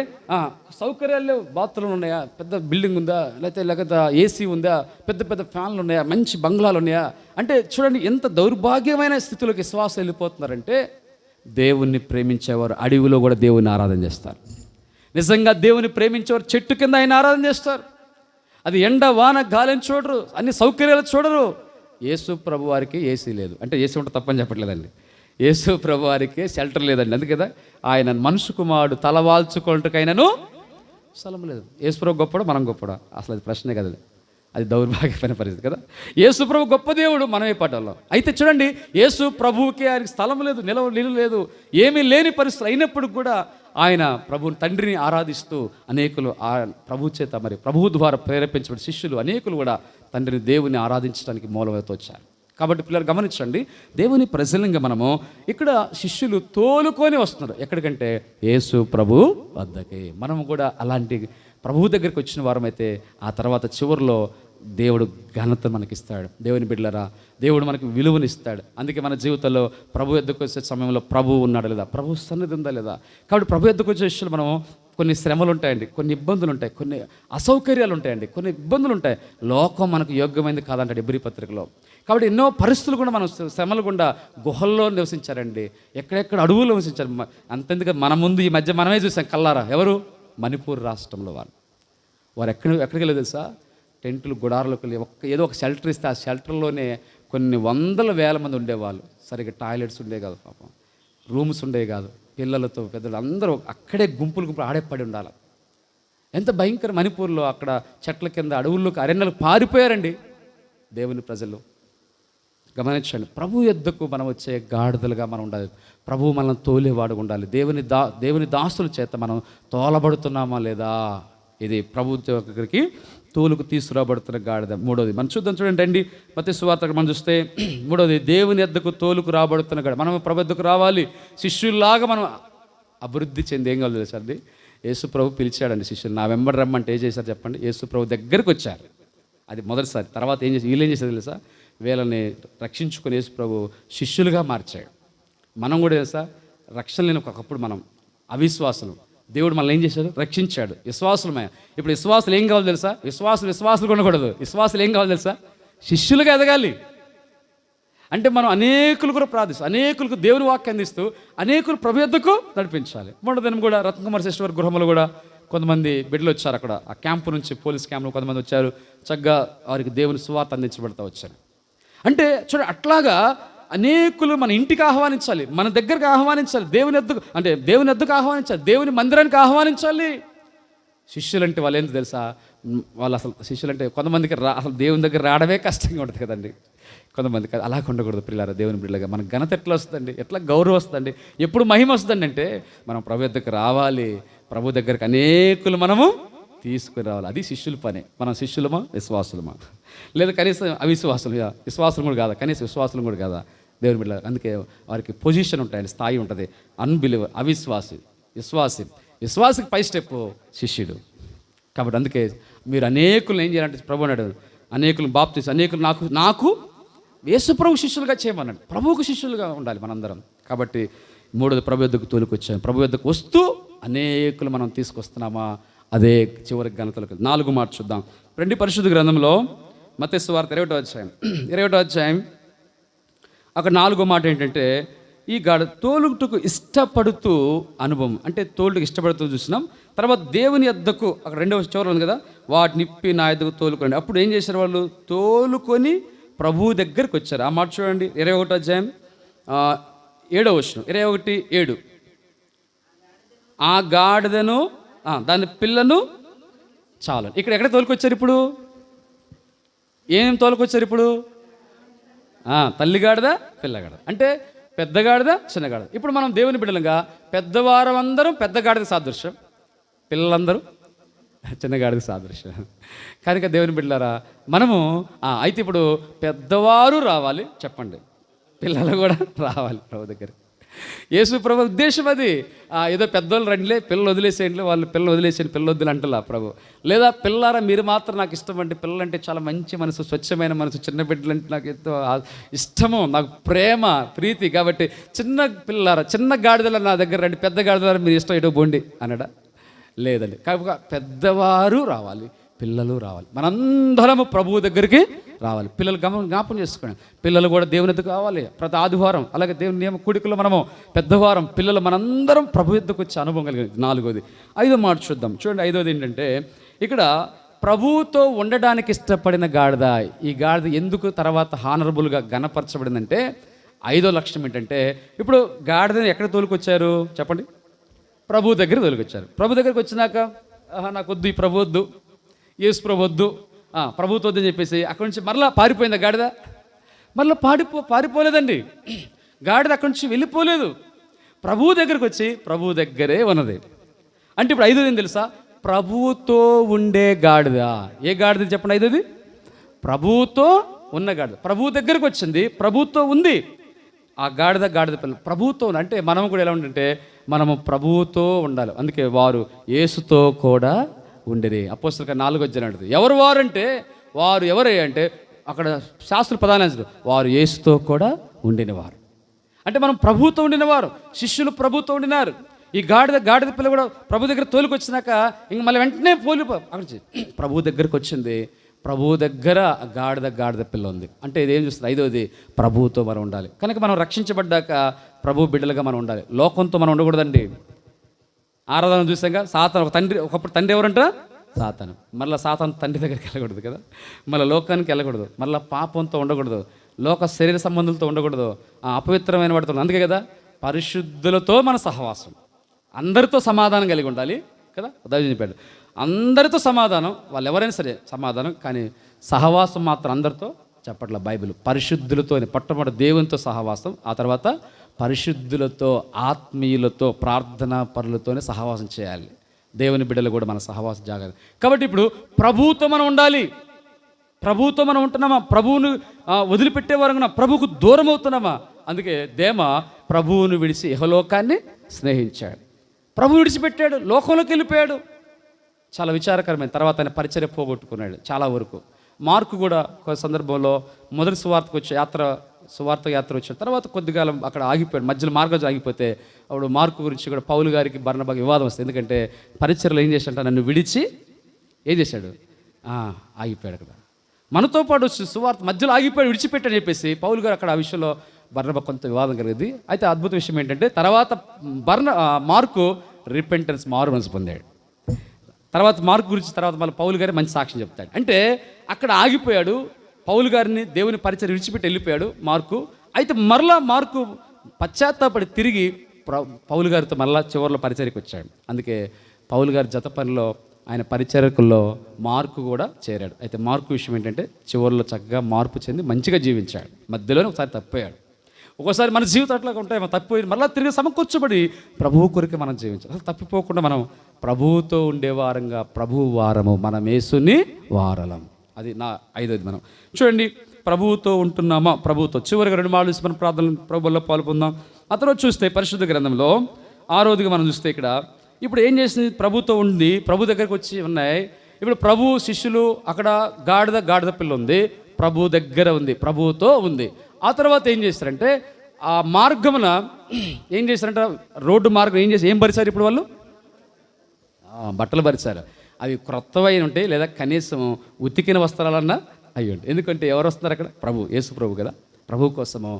సౌకర్యాలు, బాత్రూమ్లు ఉన్నాయా, పెద్ద బిల్డింగ్ ఉందా, లేకపోతే ఏసీ ఉందా, పెద్ద పెద్ద ఫ్యాన్లు ఉన్నాయా, మంచి బంగ్లాలు ఉన్నాయా అంటే చూడండి ఎంత దౌర్భాగ్యమైన స్థితిలోకి విశ్వాసం వెళ్ళిపోతున్నారంటే. దేవుణ్ణి ప్రేమించేవారు అడవిలో కూడా దేవుని ఆరాధన చేస్తారు. నిజంగా దేవుని ప్రేమించేవారు చెట్టు కింద ఆయన ఆరాధన చేస్తారు. అది ఎండ వాన గాలిని చూడరు, అన్ని సౌకర్యాలు చూడరు. యేసు ప్రభు వారికి ఏసీ లేదు అంటే ఏసీ ఉంటే తప్పని చెప్పట్లేదండి. యేసు ప్రభు వారికి షెల్టర్ లేదండి. అందుకే కదా ఆయన మనుషు కుమారుడు తలవాల్చుకోవటానికైనాను స్థలం లేదు. యేసు ప్రభు గొప్పడా మనం గొప్పడా? అసలు అది ప్రశ్నే కదా. అది దౌర్భాగ్యమైన పరిస్థితి కదా. యేసు ప్రభు గొప్ప దేవుడు, మనమే పడ్డాం. అయితే చూడండి, యేసు ప్రభువుకి ఆయనకి స్థలం లేదు, నిలువ లేదు, ఏమీ లేని పరిస్థితులు అయినప్పుడు కూడా ఆయన ప్రభు తండ్రిని ఆరాధిస్తూ అనేకులు ఆ ప్రభు చేత మరి ప్రభువు ద్వారా ప్రేరేపించబడిన శిష్యులు అనేకులు కూడా తండ్రిని దేవుని ఆరాధించడానికి మూలమైతే వచ్చారు. కాబట్టి పిల్లలు గమనించండి, దేవుని ప్రజలంగా మనము ఇక్కడ శిష్యులు తోలుకొని వస్తున్నారు ఎక్కడికంటే యేసు ప్రభు వద్దకి. మనము కూడా అలాంటి ప్రభువు దగ్గరికి వచ్చిన వారమైతే ఆ తర్వాత చివరిలో దేవుడు ఘనత మనకిస్తాడు. దేవుని బిడ్డలరా, దేవుడు మనకి విలువనిస్తాడు. అందుకే మన జీవితంలో ప్రభు ఎద్దుకు వచ్చే సమయంలో ప్రభువు ఉన్నాడు లేదా, ప్రభు సన్నిధి ఉందా లేదా. కాబట్టి ప్రభు ఎద్దుకు వచ్చే విషయాలు మనం కొన్ని శ్రమలు ఉంటాయండి, కొన్ని ఇబ్బందులు ఉంటాయి, కొన్ని అసౌకర్యాలు ఉంటాయండి, కొన్ని ఇబ్బందులు ఉంటాయి. లోకం మనకు యోగ్యమైంది కాదంటాడు ఎబ్రీ పత్రికలో. కాబట్టి ఎన్నో పరిస్థితులు కూడా మనం శ్రమలు గుండా గుహల్లో నివసించారండి, ఎక్కడెక్కడ అడవుల్లో నివసించారు. అంతెందుకు మన ముందు ఈ మధ్య మనమే చూసాం కల్లారా, ఎవరు మణిపూర్ రాష్ట్రంలో వారు ఎక్కడికి వెళ్ళదు తెలుసా, టెంట్లు గుడారాలకు వెళ్ళి ఏదో ఒక షెల్టర్ ఇస్తే ఆ షెల్టర్లోనే కొన్ని వందల వేల మంది ఉండేవాళ్ళు. సరిగ్గా టాయిలెట్స్ ఉండేవి కాదు, పాపం రూమ్స్ ఉండేవి కాదు. పిల్లలతో పెద్దలు అందరూ అక్కడే గుంపులు ఆడేపడి ఉండాలి. ఎంత భయంకర మణిపూర్లో అక్కడ చెట్ల కింద అడవుల్లోకి అరణ్యాలకు పారిపోయారండి దేవుని ప్రజలు. గమనించండి, ప్రభు యొద్దకు మనం వచ్చే గాడిదలుగా మనం ఉండాలి. ప్రభువు మనల్ని తోలేవాడు ఉండాలి. దేవుని దాసుల చేత మనం తోలబడుతున్నామా లేదా, ఇది ప్రభు దగ్గరికి తోలుకు తీసుకురాబడుతున్న గాడిద. మూడోది మనం చూద్దాం, చూడండి అండి, మత్తయి సువార్త మనం చూస్తే మూడోది దేవుని యొద్దకు తోలుకు రాబడుతున్న గాడిద. మనం ప్రభు యొద్దకు రావాలి, శిష్యుల్లాగా మనం అభివృద్ధి చెంది. ఏం కావాలి తెలుసా అండి, యేసు ప్రభు పిలిచాడండి శిష్యులు, నా వెంబడి రమ్మంటే ఏం చేశారు చెప్పండి, యేసు ప్రభు దగ్గరికి వచ్చారు. అది మొదటిసారి. తర్వాత వీళ్ళు ఏం చేశారు తెలుసా, వీళ్ళని రక్షించుకొని యేసు ప్రభు శిష్యులుగా మార్చాడు. మనం కూడా తెలుసా, రక్షణ లేని ఒకప్పుడు మనం అవిశ్వాసులు, దేవుడు మనల్ని ఏం చేశాడు, రక్షించాడు. విశ్వాసులమే. ఇప్పుడు విశ్వాసులు ఏం కావాలి తెలుసా, విశ్వాసులు ఉండకూడదు. విశ్వాసులు ఏం కావాలి తెలుసా, శిష్యులుగా ఎదగాలి. అంటే మనం అనేకులు కూడా ప్రార్థిస్తాం, అనేకులకు దేవుని వాక్యం అందిస్తూ అనేకులు ప్రభు యొద్దకు నడిపించాలి. మొదటి దినం కూడా రత్నకుమార్ సిస్టర్ గృహంలో కూడా కొంతమంది బిడ్డలు వచ్చారు. అక్కడ ఆ క్యాంపు నుంచి, పోలీస్ క్యాంపులో కొంతమంది వచ్చారు. చక్కగా వారికి దేవుని సువార్త అందించబడతా వచ్చారు. అంటే చూడ అట్లాగా అనేకులు మన ఇంటికి ఆహ్వానించాలి, మన దగ్గరకు ఆహ్వానించాలి, దేవుని ఎద్దుకు ఆహ్వానించాలి, దేవుని మందిరానికి ఆహ్వానించాలి. శిష్యులంటే వాళ్ళు ఏంటి తెలుసా, వాళ్ళు అసలు శిష్యులంటే కొంతమందికి అసలు దేవుని దగ్గర రావడమే కష్టంగా ఉంటుంది కదండి. కొంతమందికి అలా ఉండకూడదు పిల్లలు. దేవుని బిడ్డలుగా మనకు ఘనత ఎట్లా వస్తుందండి, ఎట్లా గౌరవం వస్తుందండి, ఎప్పుడు మహిమ వస్తుందండి అంటే మనం ప్రభు దగ్గరకు రావాలి. ప్రభు దగ్గరికి అనేకులు మనము తీసుకుని రావాలి. అది శిష్యుల పని. మనం శిష్యులమా విశ్వాసులమా, లేదా కనీసం అవిశ్వాసులు, విశ్వాసులు కూడా కాదా, కనీసం విశ్వాసులు కూడా కాదా దేవుని బిడ్డ. అందుకే వారికి పొజిషన్ ఉంటాయండి, స్థాయి ఉంటుంది. అన్బిలీవర్ విశ్వాసి, విశ్వాసికి పై స్టెప్ శిష్యుడు. కాబట్టి అందుకే మీరు అనేకులు ఏం చేయాలంటే ప్రభు అన్నాడు, అనేకులను బాప్తీసు, అనేకులు నాకు యేసు ప్రభు శిష్యులుగా చేయమన్నాడు. ప్రభువుకు శిష్యులుగా ఉండాలి మనందరం. కాబట్టి మూడోది ప్రభు యొద్దకు తోలుకొచ్చాను. ప్రభు యొద్దకు వస్తూ అనేకులు మనం తీసుకొస్తున్నామా, అదే చివరికి ఘనతలకు. 4 మాట చూద్దాం. రెండు పరిశుద్ధ గ్రంథంలో మత్తయి సువార్త 21వ అధ్యాయం అక్కడ 4వ మాట ఏంటంటే, ఈ తోలుటకు ఇష్టపడుతూ అనుభవం, అంటే తోలుటకు ఇష్టపడుతూ చూసినాం. తర్వాత దేవుని యొద్దకు అక్కడ 2వ చివరి ఉంది కదా, వాటిని నిప్పి నా యొద్దకు తోలుకోండి. అప్పుడు ఏం చేశారు వాళ్ళు, తోలుకొని ప్రభువు దగ్గరికి వచ్చారు. ఆ మాట చూడండి, 21వ అధ్యాయం 7వ వచనం, 21:7. ఆ గాడిదను దాని పిల్లను చాలు. ఇక్కడ ఎక్కడ తోలుకొచ్చారు ఇప్పుడు, ఏం తోలుకొచ్చారు ఇప్పుడు, తల్లిగాడిద పిల్లగాడిద, అంటే పెద్దగాడిద చిన్నగాడిద. ఇప్పుడు మనం దేవుని బిడ్డలుగా పెద్దవారం అందరం పెద్దగాడిద సాదృశ్యం, పిల్లలందరూ చిన్నగాడిద సాదృశ్యం. కనుక దేవుని బిడ్డలారా మనము అయితే ఇప్పుడు పెద్దవారు రావాలి, చెప్పండి, పిల్లలు కూడా రావాలి ప్రభు దగ్గర. యేసు ప్రభు ఉద్దేశం అది. ఏదో పెద్దోళ్ళు రండిలే, పిల్లలు వదిలేసేయండి, వాళ్ళు పిల్లలు వదిలేసేయండి, పిల్లలు వద్దులు అంటలా ప్రభు. లేదా పిల్లారా మీరు మాత్రం నాకు ఇష్టం అండి, పిల్లలంటే చాలా మంచి మనసు, స్వచ్ఛమైన మనసు, చిన్న బిడ్డలు అంటే నాకు ఎంతో ఇష్టము, నాకు ప్రేమ ప్రీతి. కాబట్టి చిన్న పిల్లారా, చిన్న గాడిదల నా దగ్గర రండి, పెద్ద గాడిదల మీరు ఇష్టం ఎటో బోండి అన్నాడా, లేదండి. కాబట్టి పెద్దవారు రావాలి, పిల్లలు రావాలి, మనందరము ప్రభువు దగ్గరికి రావాలి. పిల్లలు జ్ఞాపకం చేసుకోండి, పిల్లలు కూడా దేవుని ఎద్దుకు కావాలి ప్రతి ఆదివారం. అలాగే దేవుని నియమ కూడికలో మనము పెద్దవారం, పిల్లలు మనందరం ప్రభు ఎద్దుకు వచ్చే అనుభవం కలిగింది. 4వది. 5వ మాట చూద్దాం. చూడండి, 5వది ఏంటంటే, ఇక్కడ ప్రభువుతో ఉండడానికి ఇష్టపడిన గాడిద. ఈ గాడిద ఎందుకు తర్వాత హానరబుల్గా ఘనపరచబడిందంటే, 5వ లక్షణం ఏంటంటే, ఇప్పుడు గాడిదని ఎక్కడ తోలుకొచ్చారు చెప్పండి, ప్రభు దగ్గర తోలుకొచ్చారు. ప్రభు దగ్గరికి వచ్చినాక నాకు వద్దు, ఈ ప్రభు వద్దు, యేసు ప్రభు వద్దు, ప్రభువుతో వద్దని చెప్పేసి అక్కడి నుంచి మరలా పారిపోయిందా గాడిద? మరలా పారిపోలేదండి. గాడిద అక్కడి నుంచి వెళ్ళిపోలేదు. ప్రభువు దగ్గరకు వచ్చి ప్రభువు దగ్గరే ఉన్నది. అంటే ఇప్పుడు ఐదోది ఏం తెలుసా? ప్రభువుతో ఉండే గాడిద. ఏ గాడిద చెప్పండి? ఐదోది ప్రభువుతో ఉన్న గాడిద. ప్రభువు దగ్గరకు వచ్చింది, ప్రభువుతో ఉంది. ఆ గాడిద పిల్ల ప్రభువుతో అంటే మనం కూడా ఎలా ఉండంటే మనము ప్రభువుతో ఉండాలి. అందుకే వారు యేసుతో కూడా ఉండిరి. అపోస్తలుల 4:4 ఎవరు వారు అంటే వారు ఎవరే అంటే అక్కడ శాస్త్ర పదాలు వారు యేసుతో కూడా ఉండినవారు. అంటే మనం ప్రభువుతో ఉండినవారు, శిష్యులు ప్రభువుతో ఉండినారు. ఈ గాడిద పిల్ల కూడా ప్రభు దగ్గర తోలుకొచ్చినాక ఇంక మళ్ళీ వెంటనే అక్కడ ప్రభు దగ్గరకు వచ్చింది. ప్రభువు దగ్గర గాడిద పిల్ల ఉంది. అంటే ఇదేం చూస్తుంది? ఐదవది ప్రభువుతో మనం ఉండాలి. కనుక మనం రక్షించబడ్డాక ప్రభు బిడ్డలుగా మనం ఉండాలి. లోకంతో మనం ఉండకూడదండి. ఆరాధన చూసాక ఒకప్పుడు తండ్రి ఎవరంట? సాతాను. మళ్ళీ సాతాను తండ్రి దగ్గరికి వెళ్ళకూడదు కదా, మళ్ళీ లోకానికి వెళ్ళకూడదు, మళ్ళీ పాపంతో ఉండకూడదు, లోక శరీర సంబంధులతో ఉండకూడదు, అపవిత్రమైన వాటితో. అందుకే కదా పరిశుద్ధులతో మన సహవాసం, అందరితో సమాధానం కలిగి ఉండాలి కదా. దైవం చెప్పాడు అందరితో సమాధానం, వాళ్ళు ఎవరైనా సరే సమాధానం, కానీ సహవాసం మాత్రం అందరితో చెప్పట్ల బైబిల్. పరిశుద్ధులతో పట్టమొదటి దేవునితో సహవాసం, ఆ తర్వాత పరిశుద్ధులతో ఆత్మీయులతో ప్రార్థనా పరులతోనే సహవాసం చేయాలి. దేవుని బిడ్డలు కూడా మన సహవాసం జాగ్రత్త. కాబట్టి ఇప్పుడు ప్రభువుతో మనం ఉండాలి. ప్రభువుతో మనం ఉంటున్నామా? ప్రభువును వదిలిపెట్టే వరకు ప్రభువుకు దూరం అవుతున్నామా? అందుకే దేమ ప్రభువును విడిచి ఇహలోకాన్ని స్నేహించాడు. ప్రభు విడిచిపెట్టాడు, లోకంలోకి వెళ్ళిపోయాడు. చాలా విచారకరమైన తర్వాత ఆయన పరిచర్య పోగొట్టుకున్నాడు చాలా వరకు. మార్కు కూడా ఒక సందర్భంలో మొదటి సువార్త యాత్ర వచ్చిన తర్వాత కొద్దికాలం అక్కడ ఆగిపోయాడు, మధ్యలో మార్గం ఆగిపోతే అప్పుడు మార్కు గురించి కూడా పౌలు గారికి బర్నబాకి వివాదం వస్తుంది. ఎందుకంటే పరిచర్యలో ఏం చేశాడంటే నన్ను విడిచి ఏం చేశాడు? ఆగిపోయాడు. అక్కడ మనతో పాటు సువార్త మధ్యలో ఆగిపోయాడు, విడిచిపెట్టాడని చెప్పేసి పౌలు గారు అక్కడ ఆ విషయంలో బర్నబా కొంత వివాదం కలిగింది. అయితే అద్భుత విషయం ఏంటంటే తర్వాత మార్కు రిపెంటెన్స్ మారు మనసు పొందాడు. తర్వాత మార్కు గురించి తర్వాత మళ్ళీ పౌలు గారి మంచి సాక్ష్యం చెప్తాడు. అంటే అక్కడ ఆగిపోయాడు, పౌలు గారిని దేవుని పరిచయం విడిచిపెట్టి వెళ్ళిపోయాడు మార్కు. అయితే మరలా మార్కు పశ్చాత్తాపడి తిరిగి పౌలు గారితో మరలా చివరిలో పరిచర్యకు వచ్చాడు. అందుకే పౌలు గారి జత పనిలో ఆయన పరిచర్యకుల్లో మార్కు కూడా చేరాడు. అయితే మార్కు విషయం ఏంటంటే చివరిలో చక్కగా మార్పు చెంది మంచిగా జీవించాడు. మధ్యలోనే ఒకసారి తప్పిపోయాడు. ఒక్కోసారి మన జీవితం అట్లా ఉంటాయి, మనం తప్పిపోయి మళ్ళీ తిరిగి సమకూర్చబడి ప్రభువు కొరికి మనం జీవించాలి. అసలు తప్పిపోకుండా మనం ప్రభువుతో ఉండేవారంగా, ప్రభువు వారము, మనం యేసుని వారలం. అది నా ఐదోది. మనం చూడండి, ప్రభువుతో ఉంటున్నామా? ప్రభువుతో చివరిగా 2 మార్లు మన ప్రార్థనలు ప్రభువులో పాల్పొందాం. ఆ తర్వాత చూస్తే పరిశుద్ధ గ్రంథంలో 6వదిగా మనం చూస్తే ఇక్కడ ఇప్పుడు ఏం చేసింది? ప్రభుతో ఉంది, ప్రభు దగ్గరకు వచ్చి ఉన్నాయి. ఇప్పుడు ప్రభు శిష్యులు అక్కడ గాడిద పిల్ల ఉంది, ప్రభు దగ్గర ఉంది, ప్రభువుతో ఉంది. ఆ తర్వాత ఏం చేస్తారంటే ఆ మార్గమున ఏం చేస్తారంటే రోడ్డు మార్గం ఏం పరిచారు? ఇప్పుడు వాళ్ళు బట్టలు పరిచారు. అవి క్రొత్తవై ఉంటాయి, లేదా కనీసం ఉతికిన వస్త్రాలన్నా అయ్యి ఉంటాయి. ఎందుకంటే ఎవరు వస్తున్నారు అక్కడ? ప్రభు, యేసు ప్రభు కదా. ప్రభు కోసము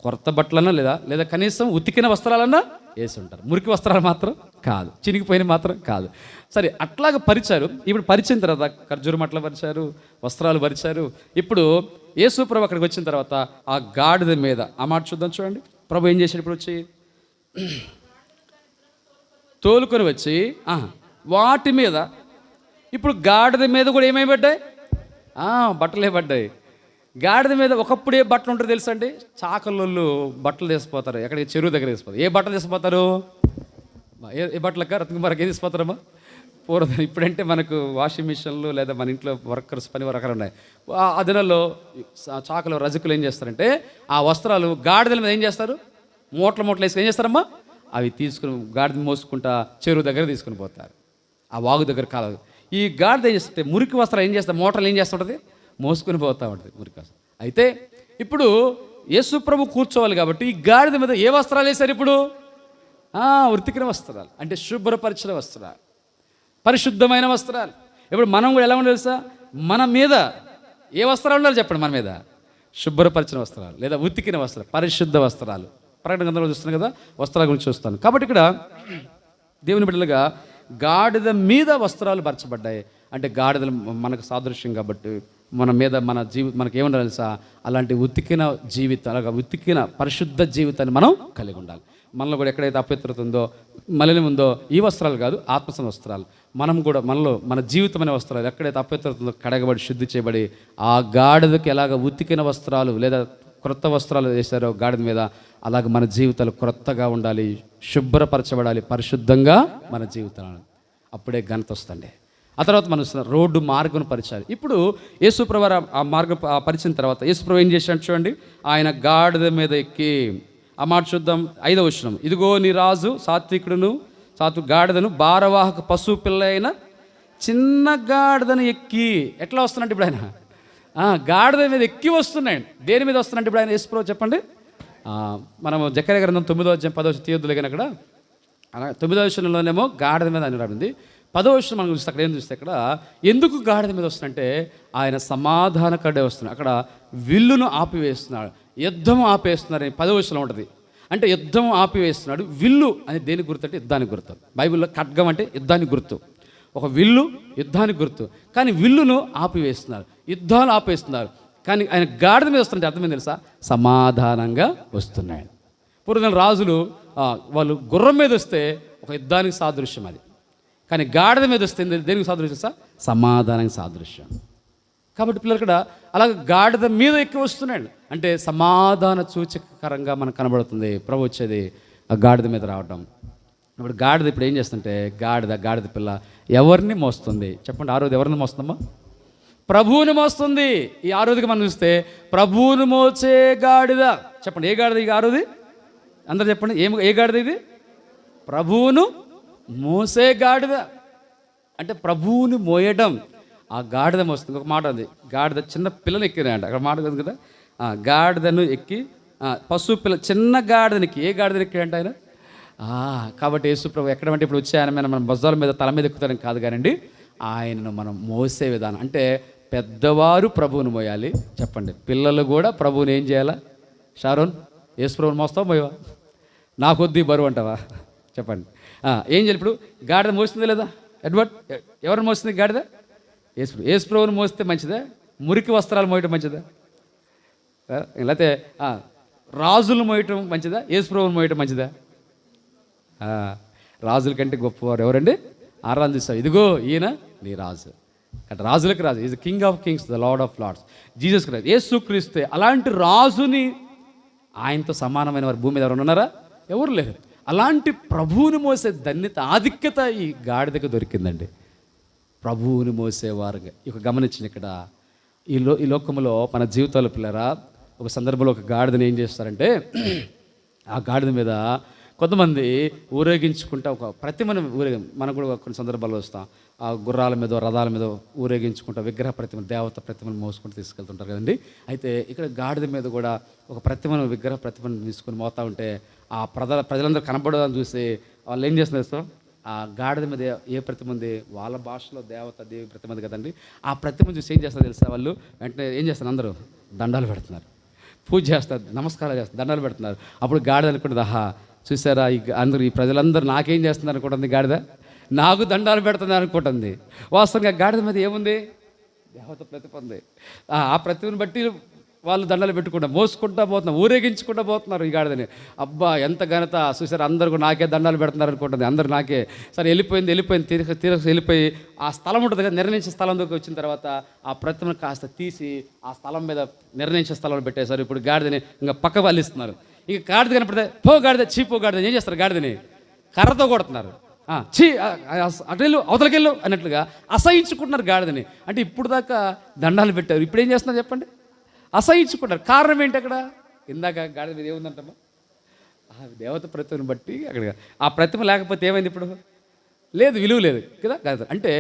కొత్త బట్టలన్నా లేదా కనీసం ఉతికిన వస్త్రాలన్నా వేసి ఉంటారు. మురికి వస్త్రాలు మాత్రం కాదు, చినిగిపోయిన మాత్రం కాదు. సరే, అట్లాగా పరిచారు. ఇప్పుడు పరిచిన తర్వాత ఖర్జూర మట్టలు పరిచారు, వస్త్రాలు పరిచారు. ఇప్పుడు యేసు ప్రభు అక్కడికి వచ్చిన తర్వాత ఆ గాడిద మీద ఆ మాట చూద్దాం. చూడండి, ప్రభు ఏం చేశాడు? ఇప్పుడు వచ్చి తోలుకొని వచ్చి వాటి మీద, ఇప్పుడు గాడిద మీద కూడా ఏమై పడ్డాయి? బట్టలే పడ్డాయి. గాడిద మీద ఒకప్పుడు ఏ బట్టలు ఉంటారో తెలుసా అండి? చాకళ్ళు బట్టలు తీసుకుపోతారు, ఎక్కడికి చెరువు దగ్గర తీసుకుపోతారు. ఏ బట్టలు తీసుకుపోతారు? ఏ బట్టలక రత్నకుమార్కి ఏం తీసుకుపోతారమ్మా? పూర్వం. ఇప్పుడంటే మనకు వాషింగ్ మిషన్లు లేదా మన ఇంట్లో వర్కర్స్ పని రకాలు ఉన్నాయి. ఆ దినాల్లో చాకలు రజకులు ఏం చేస్తారంటే ఆ వస్త్రాలు గాడిదల మీద ఏం చేస్తారు? మూటలు వేసుకుని ఏం చేస్తారమ్మా? అవి తీసుకుని గాడిద మోసుకుంటా చెరువు దగ్గర తీసుకుని పోతారు, ఆ వాగు దగ్గర కాదు. ఈ గాడిద ఏం చేస్తే మురికి వస్త్రాలు ఏం చేస్తారు? మూటలు ఏం చేస్తుంటుంది? మోసుకొని పోతూ ఉంటుంది మురికి వస్త్రం. అయితే ఇప్పుడు యేసు ప్రభు కూర్చోవాలి కాబట్టి ఈ గాడిద మీద ఏ వస్త్రాలు వేశారు? ఇప్పుడు ఉతికిన వస్త్రాలు, అంటే శుభ్రపరిచిన వస్త్రాలు, పరిశుద్ధమైన వస్త్రాలు. ఇప్పుడు మనం కూడా ఎలా ఉండాలి తెలుసా? మన మీద ఏ వస్త్రాలు ఉండాలి చెప్పండి? మన మీద శుభ్రపరిచిన వస్త్రాలు, లేదా ఉతికిన వస్త్రాలు, పరిశుద్ధ వస్త్రాలు. ప్రకటన గ్రంథంలో చూస్తున్నాం కదా, వస్త్రాల గురించి చూస్తాను. కాబట్టి ఇక్కడ దేవుని బిడ్డలుగా గాడిద మీద వస్త్రాలు పరచబడ్డాయి. అంటే గాడిదలు మనకు సాదృశ్యం కాబట్టి మన మీద మనకి ఏముండాలి తెలుసా? అలాంటి ఉతికిన జీవితం, అలాగా ఉతికిన పరిశుద్ధ జీవితాన్ని మనం కలిగి ఉండాలి. మనలో కూడా ఎక్కడైతే అపవిత్రత ఉందో, మలినం ఉందో, ఈ వస్త్రాలు కాదు, ఆత్మసం వస్త్రాలు. మనం కూడా మనలో మన జీవితం అనే వస్త్రాలు ఎక్కడైతే అపవిత్రత ఉందో కడగబడి శుద్ధి చేయబడి, ఆ గాడిదకి ఎలాగ ఉతికిన వస్త్రాలు లేదా క్రొత్త వస్త్రాలు వేశారో గాడిద మీద, అలాగ మన జీవితాలు క్రొత్తగా ఉండాలి, శుభ్రపరచబడాలి, పరిశుద్ధంగా మన జీవితాలు. అప్పుడే ఘనత వస్తుంది. ఆ తర్వాత మనం రోడ్డు మార్గం పరిచాలి. ఇప్పుడు యేసుప్రభు ఆ మార్గం పరిచిన తర్వాత యేసుప్రభు ఏం చేశాడు చూడండి. ఆయన గాడిద మీద ఎక్కి, ఆ మాట చూద్దాం 5వ వచనం. ఇదిగో నీ రాజు సాత్వికుడును గాడిదను భారవాహక పశువు పిల్ల అయిన చిన్న గాడిదను ఎక్కి. ఎట్లా వస్తున్నట్టు ఇప్పుడు ఆయన గాడిద మీద ఎక్కి వస్తున్నాడు. దేని మీద వస్తున్నట్టు ఇప్పుడు ఆయన యేసుప్రభు చెప్పండి. మనము జకర్యా గ్రంథం 9వ అధ్యాయం 10వ వచనం తీయొద్దులే కానీ అక్కడ 9వ వచనంలోనేమో గాడిద మీద అని రాబడింది. 10వ వచనం మనం చూస్తే అక్కడ ఏం చూస్తే అక్కడ ఎందుకు గాడిద మీద వస్తుందంటే ఆయన సమాధానకర్డే వస్తున్నాడు. అక్కడ విల్లును ఆపివేస్తున్నాడు, యుద్ధం ఆపేస్తున్నారు అని 10వ వచనంలో ఉంటుంది. అంటే యుద్ధం ఆపివేస్తున్నాడు. విల్లు అని దేనికి గుర్తు అంటే యుద్ధానికి గుర్తు. బైబిల్లో ఖడ్గం అంటే యుద్ధానికి గుర్తు. ఒక విల్లు యుద్ధానికి గుర్తు. కానీ విల్లును ఆపివేస్తున్నారు, యుద్ధాలు ఆపేస్తున్నారు. కానీ ఆయన గాడిద మీద వస్తుంటే అర్థమైంది తెలుసా? సమాధానంగా వస్తున్నాడు. పూర్వం రాజులు వాళ్ళు గుర్రం మీద వస్తే ఒక యుద్ధానికి సాదృశ్యం అది. కానీ గాడిద మీద వస్తే దేనికి సాదృశ్యం? సమాధానానికి సాదృశ్యం. కాబట్టి పిల్లలు కూడా అలాగే గాడిద మీద ఎక్కి వస్తున్నాడు అంటే సమాధాన సూచకరంగా మనకు కనబడుతుంది ప్రభు వచ్చేది ఆ గాడిద మీద రావడం. ఇప్పుడు గాడిద ఇప్పుడు ఏం చేస్తుంటే గాడిద పిల్ల ఎవరిని మోస్తుంది చెప్పండి? ఆ రోజు ఎవరిని మోస్తుందమ్మా? ప్రభువుని మోస్తుంది. ఈ ఆ రోజుకి మనం చూస్తే ప్రభువును మోసే గాడిద. చెప్పండి, ఏ గాడిద ఈ ఆ రోజు? అందరూ చెప్పండి, ఏ గాడిద ఇది? ప్రభువును మోసే గాడిద. అంటే ప్రభువుని మోయడం. ఆ గాడిద మోస్తుంది. ఒక మాట ఉంది, గాడిద చిన్న పిల్లలు ఎక్కినాయంట. అక్కడ మాట ఉంది కదా, గాడిదను ఎక్కి పశువు పిల్ల చిన్న గాడిదనికి. ఏ గాడిదని ఎక్కాడంట ఆయన? కాబట్టి యేసుప్రభు ఎక్కడమంటే ఇప్పుడు వచ్చే ఆయన మన బజార్ల మీద తల మీద ఎక్కుతారని కాదు కానండి, ఆయనను మనం మోసే విధానం. అంటే పెద్దవారు ప్రభువుని మోయాలి. చెప్పండి, పిల్లలు కూడా ప్రభువుని ఏం చేయాలా? షారోన్, యేసుప్రభుని మోస్తావా మోయవా? నాకొద్ది బరువు అంటావా? చెప్పండి, ఏం చేయాలి? ఇప్పుడు గాడిద మోస్తుంది లేదా? ఎడ్వర్డ్, ఎవరిని మోస్తుంది గాడిద? యేసుప్రభుని మోస్తే మంచిదా? మురికి వస్త్రాలు మోయటం మంచిదా? లేకపోతే రాజులు మోయటం మంచిదా? యేసుప్రభుని మోయటం మంచిదా? రాజుల కంటే గొప్పవారు ఎవరండి? ఆరాధన చేస్తావు, ఇదిగో ఈయన నీ రాజు. అంటే రాజులకు రాజు, is king of kings, the lord of lords, Jesus Christ, యేసుక్రీస్తే. అలాంటి రాజుని, ఆయనతో సమానమైన వారు భూమి మీద ఎవరు ఉన్నారా? ఎవరు లేరు. అలాంటి ప్రభువుని మోసే ధన్యత, ఆధిక్యత ఈ గాడిదకు దొరికిందండి. ప్రభువుని మోసేవారుగా. ఇక గమనించిన ఇక్కడ ఈ లోకంలో మన జీవితాల పిల్లరా, ఒక సందర్భంలో ఒక గాడిదని ఏం చేస్తారంటే ఆ గాడిద మీద కొంతమంది ఊరేగించుకుంటా ఒక ప్రతిమను మనకు కూడా కొన్ని సందర్భాల్లో వస్తాం. ఆ గుర్రాల మీద రథాల మీద ఊరేగించుకుంటా విగ్రహ ప్రతిమ, దేవత ప్రతిమను మోసుకుంటూ తీసుకెళ్తుంటారు కదండి. అయితే ఇక్కడ గాడిద మీద కూడా ఒక ప్రతిమను, విగ్రహ ప్రతిమను తీసుకొని మోతా ఉంటే ఆ ప్రజలందరూ కనబడదని చూసి వాళ్ళు ఏం చేస్తున్నారు సార్? ఆ గాడిద మీద ఏ ప్రతిమ ఉంది? వాళ్ళ భాషలో దేవత, దేవి ప్రతిమ ఉంది కదండి. ఆ ప్రతిమ చూసి ఏం చేస్తారు తెలుసా? వాళ్ళు వెంటనే ఏం చేస్తారు? అందరూ దండాలు పెడుతున్నారు, పూజ చేస్తారు, నమస్కారాలు చేస్తారు, దండాలు పెడుతున్నారు. అప్పుడు గాడిద అనుకుంటుంది, చూసారా అందరూ ఈ ప్రజలందరూ నాకేం చేస్తున్నారు అనుకుంటుంది గాడిద, నాకు దండాలు పెడుతుంది అనుకుంటుంది. వాస్తవంగా గాడిద మీద ఏముంది? దేవత ప్రతిమ ఉంది. ఆ ప్రతిమను బట్టి వాళ్ళు దండాలు పెట్టుకుంటా మోసుకుంటా పోతున్నారు, ఊరేగించుకుంటూ పోతున్నారు ఈ గాడిదని. అబ్బా ఎంత ఘనత! చూసారు, అందరూ నాకే దండాలు పెడుతున్నారు అనుకుంటుంది. అందరు నాకే. సరే వెళ్ళిపోయింది తిరిగి వెళ్ళిపోయి ఆ స్థలం ఉంటుంది కదా, నిర్ణయించే స్థలం దగ్గర వచ్చిన తర్వాత ఆ ప్రతిమను కాస్త తీసి ఆ స్థలం మీద నిర్ణయించే స్థలంలో పెట్టేశారు. ఇప్పుడు గాడిదని ఇంకా పక్క వల్లిస్తున్నారు. ఇక గాడిద కనపడితే పో గాడిద, చీపో గాడిద. ఏం చేస్తారు? గాడిదని కర్రతో కొడుతున్నారు. అటెళ్ళు, అవతలకెళ్ళు అన్నట్లుగా అసహించుకుంటున్నారు గాడిదని. అంటే ఇప్పుడు దాకా దండాలు పెట్టారు, ఇప్పుడు ఏం చేస్తున్నారు చెప్పండి? అసహించుకుంటారు. కారణం ఏంటి? అక్కడ ఇందాక గాడిద మీద ఏముందంటమ్మా? దేవత ప్రతిమను బట్టి అక్కడ ఆ ప్రతిమ లేకపోతే ఏమైంది? ఇప్పుడు లేదు, విలువ లేదు కదా గాడిద. అంటే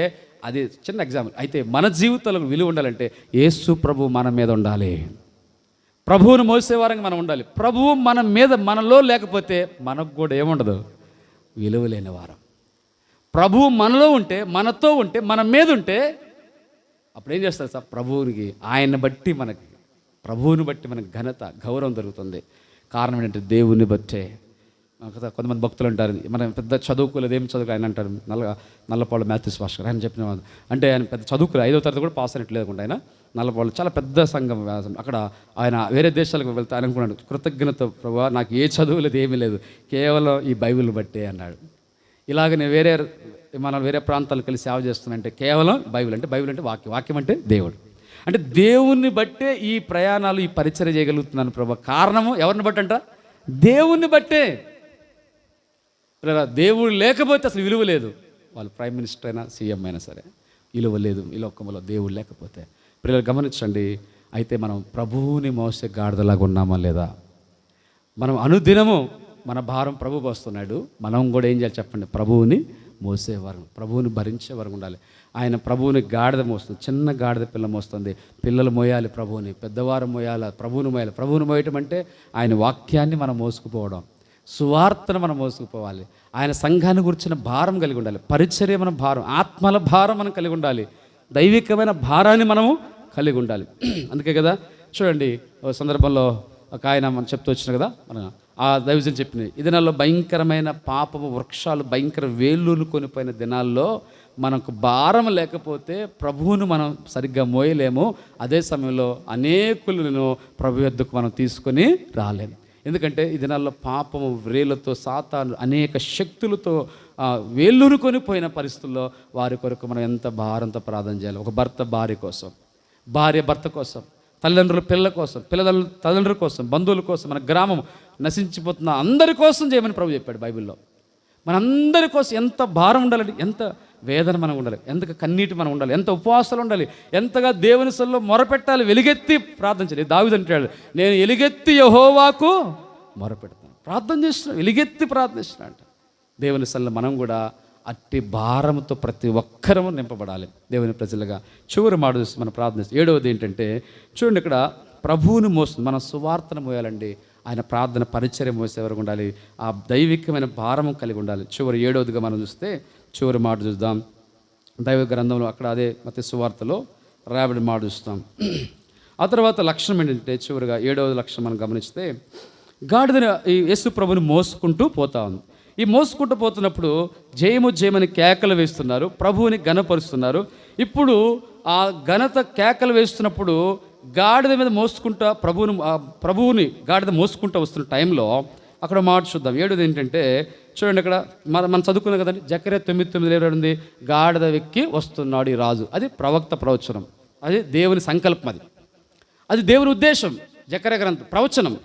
అది చిన్న ఎగ్జాంపుల్. అయితే మన జీవితంలో విలువ ఉండాలంటే యేసు ప్రభు మన మీద ఉండాలి, ప్రభువును మోసేవారంగా మనం ఉండాలి. ప్రభువు మన మీద, మనలో లేకపోతే మనకు కూడా ఏముండదు? విలువ లేని వారం. ప్రభువు మనలో ఉంటే, మనతో ఉంటే, మన మీద ఉంటే అప్పుడు ఏం చేస్తారు సార్? ప్రభువునికి, ఆయన బట్టి మనకి, ప్రభువుని బట్టి మనకు ఘనత, గౌరవం దొరుకుతుంది. కారణం ఏంటంటే దేవుని బట్టే. కొంతమంది భక్తులు అంటారు, మనం పెద్ద చదువుకోలేదు, ఏం చదువుకు ఆయన అంటారు, నల్లపాడు మ్యాథ్యూస్ భాస్కర్ ఆయన చెప్పిన అంటే ఆయన పెద్ద చదువుకోలేదు, 5వ తరగతి కూడా పాస్ అయినట్టు లేకుండా ఆయన నల్లపాళ్ళు చాలా పెద్ద సంఘం. అక్కడ ఆయన వేరే దేశాలకు వెళ్తే ఆయన అనుకున్నాడు, కృతజ్ఞత ప్రభువా, నాకు ఏ చదువు లేదు, ఏమీ లేదు, కేవలం ఈ బైబిల్ బట్టే అన్నాడు. ఇలాగ నేను మనం వేరే ప్రాంతాలకు వెళ్ళి సేవ చేస్తున్నానంటే కేవలం బైబిల్ అంటే వాక్యం అంటే దేవుడు. అంటే దేవుణ్ణి బట్టే ఈ ప్రయాణాలు, ఈ పరిచర్య చేయగలుగుతున్నాను ప్రభు. కారణము ఎవరిని బట్టి అంట? దేవుణ్ణి బట్టే. దేవుడు లేకపోతే అసలు విలువ లేదు. వాళ్ళు ప్రైమ్ మినిస్టర్ అయినా సీఎం అయినా సరే విలువ లేదు ఈ లోకంలో దేవుడు లేకపోతే. పిల్లలు గమనించండి. అయితే మనం ప్రభువుని మోసే గాడిదలాగా ఉన్నామా లేదా? మనం అనుదినము మన భారం ప్రభువు వస్తున్నాడు, మనం కూడా ఏం చేయాలి చెప్పండి? ప్రభువుని మోసేవారు, ప్రభువుని భరించేవారు ఉండాలి. ఆయన ప్రభువుని గాడిద మోస్తుంది, చిన్న గాడిద పిల్ల మోస్తుంది. పిల్లలు మోయాలి ప్రభువుని, పెద్దవారు మోయాలి, ప్రభువుని మోయాలి. ప్రభువుని మోయటం అంటే ఆయన వాక్యాన్ని మనం మోసుకుపోవడం, సువార్తను మనం మోసుకుపోవాలి. ఆయన సంఘాన్ని గురించిన భారం కలిగి ఉండాలి, పరిచర్య మన భారం, ఆత్మల భారం మనం కలిగి ఉండాలి, దైవికమైన భారాన్ని మనము కలిగి ఉండాలి. అందుకే కదా చూడండి, ఓ సందర్భంలో ఒక ఆయన మనం చెప్తూ వచ్చిన కదా, మన ఆ దైవజన్ చెప్పినది, ఈ దినాల్లో భయంకరమైన పాపము వృక్షాలు భయంకర వేళ్ళూరు కొనిపోయిన దినాల్లో మనకు భారం లేకపోతే ప్రభువును మనం సరిగ్గా మోయలేము. అదే సమయంలో అనేకులను ప్రభు యొద్దకు మనం తీసుకొని రాలేము. ఎందుకంటే ఈ దినాల్లో పాపము వ్రేలతో సాతాను అనేక శక్తులతో వేళ్ళూరుకొని పోయిన పరిస్థితుల్లో వారి కొరకు మనం ఎంత భారంతో ప్రార్థన చేయాలి. ఒక భర్త భార్య కోసం, భార్య భర్త కోసం, తల్లిదండ్రుల పిల్లల కోసం, పిల్లల తల్లిదండ్రుల కోసం, బంధువుల కోసం, మన గ్రామం నశించిపోతున్న అందరి కోసం చేయమని ప్రభు చెప్పాడు బైబిల్లో. మనందరి కోసం ఎంత భారం ఉండాలండి, ఎంత వేదన మనం ఉండాలి, ఎంత కన్నీటి మనం ఉండాలి, ఎంత ఉపవాసాలు ఉండాలి, ఎంతగా దేవుని సన్నిధిలో మొరపెట్టాలి, వెలుగెత్తి ప్రార్థన చేయాలి. దావీదు అంటాడు, నేను ఎలుగెత్తి యెహోవాకు మొరపెడతాను. ప్రార్థన చేస్తున్నాను, వెలుగెత్తి ప్రార్థిస్తున్నాడు. దేవుని సన్నిధిలో మనం కూడా అట్టి భారంతో ప్రతి ఒక్కరూ నింపబడాలి దేవుని ప్రజలుగా. చివరి మాట చూసి మనం ప్రార్థన. ఏడవది ఏంటంటే చూడండి, ఇక్కడ ప్రభువుని మోస్తుంది, మనం సువార్తను మోయాలండి. ఆయన ప్రార్థన పరిచర్య మోసేవారు ఉండాలి, ఆ దైవికమైన భారము కలిగి ఉండాలి. చివరి ఏడవదిగా మనం చూస్తే చివరి మాట చూద్దాం. దైవ గ్రంథంలో అక్కడ అదే మత్తయి సువార్తలో రాబడి మాట చూస్తాం. ఆ తర్వాత లక్షణం ఏంటంటే చివరిగా ఏడవది లక్షణం మనం గమనిస్తే, గాడిదని ఈ యేసు ప్రభుని మోసుకుంటూ పోతా ఉంది. ఈ మోసుకుంటూ పోతున్నప్పుడు జయము జయమని కేకలు వేస్తున్నారు, ప్రభువుని ఘనపరుస్తున్నారు. ఇప్పుడు ఆ ఘనత కేకలు వేస్తున్నప్పుడు గాడిద మీద మోసుకుంటా ప్రభువుని గాడిద మోసుకుంటూ వస్తున్న టైంలో అక్కడ మాట చూద్దాం. ఏడుది ఏంటంటే చూడండి, అక్కడ మనం చదువుకున్నాం కదండి, జకర్యా 9:9 ఉంది, గాడిద వెక్కి వస్తున్నాడు ఈ రాజు. అది ప్రవక్త ప్రవచనం, అది దేవుని సంకల్పం, అది దేవుని ఉద్దేశం. జకర్యా గ్రంథం ప్రవచనం.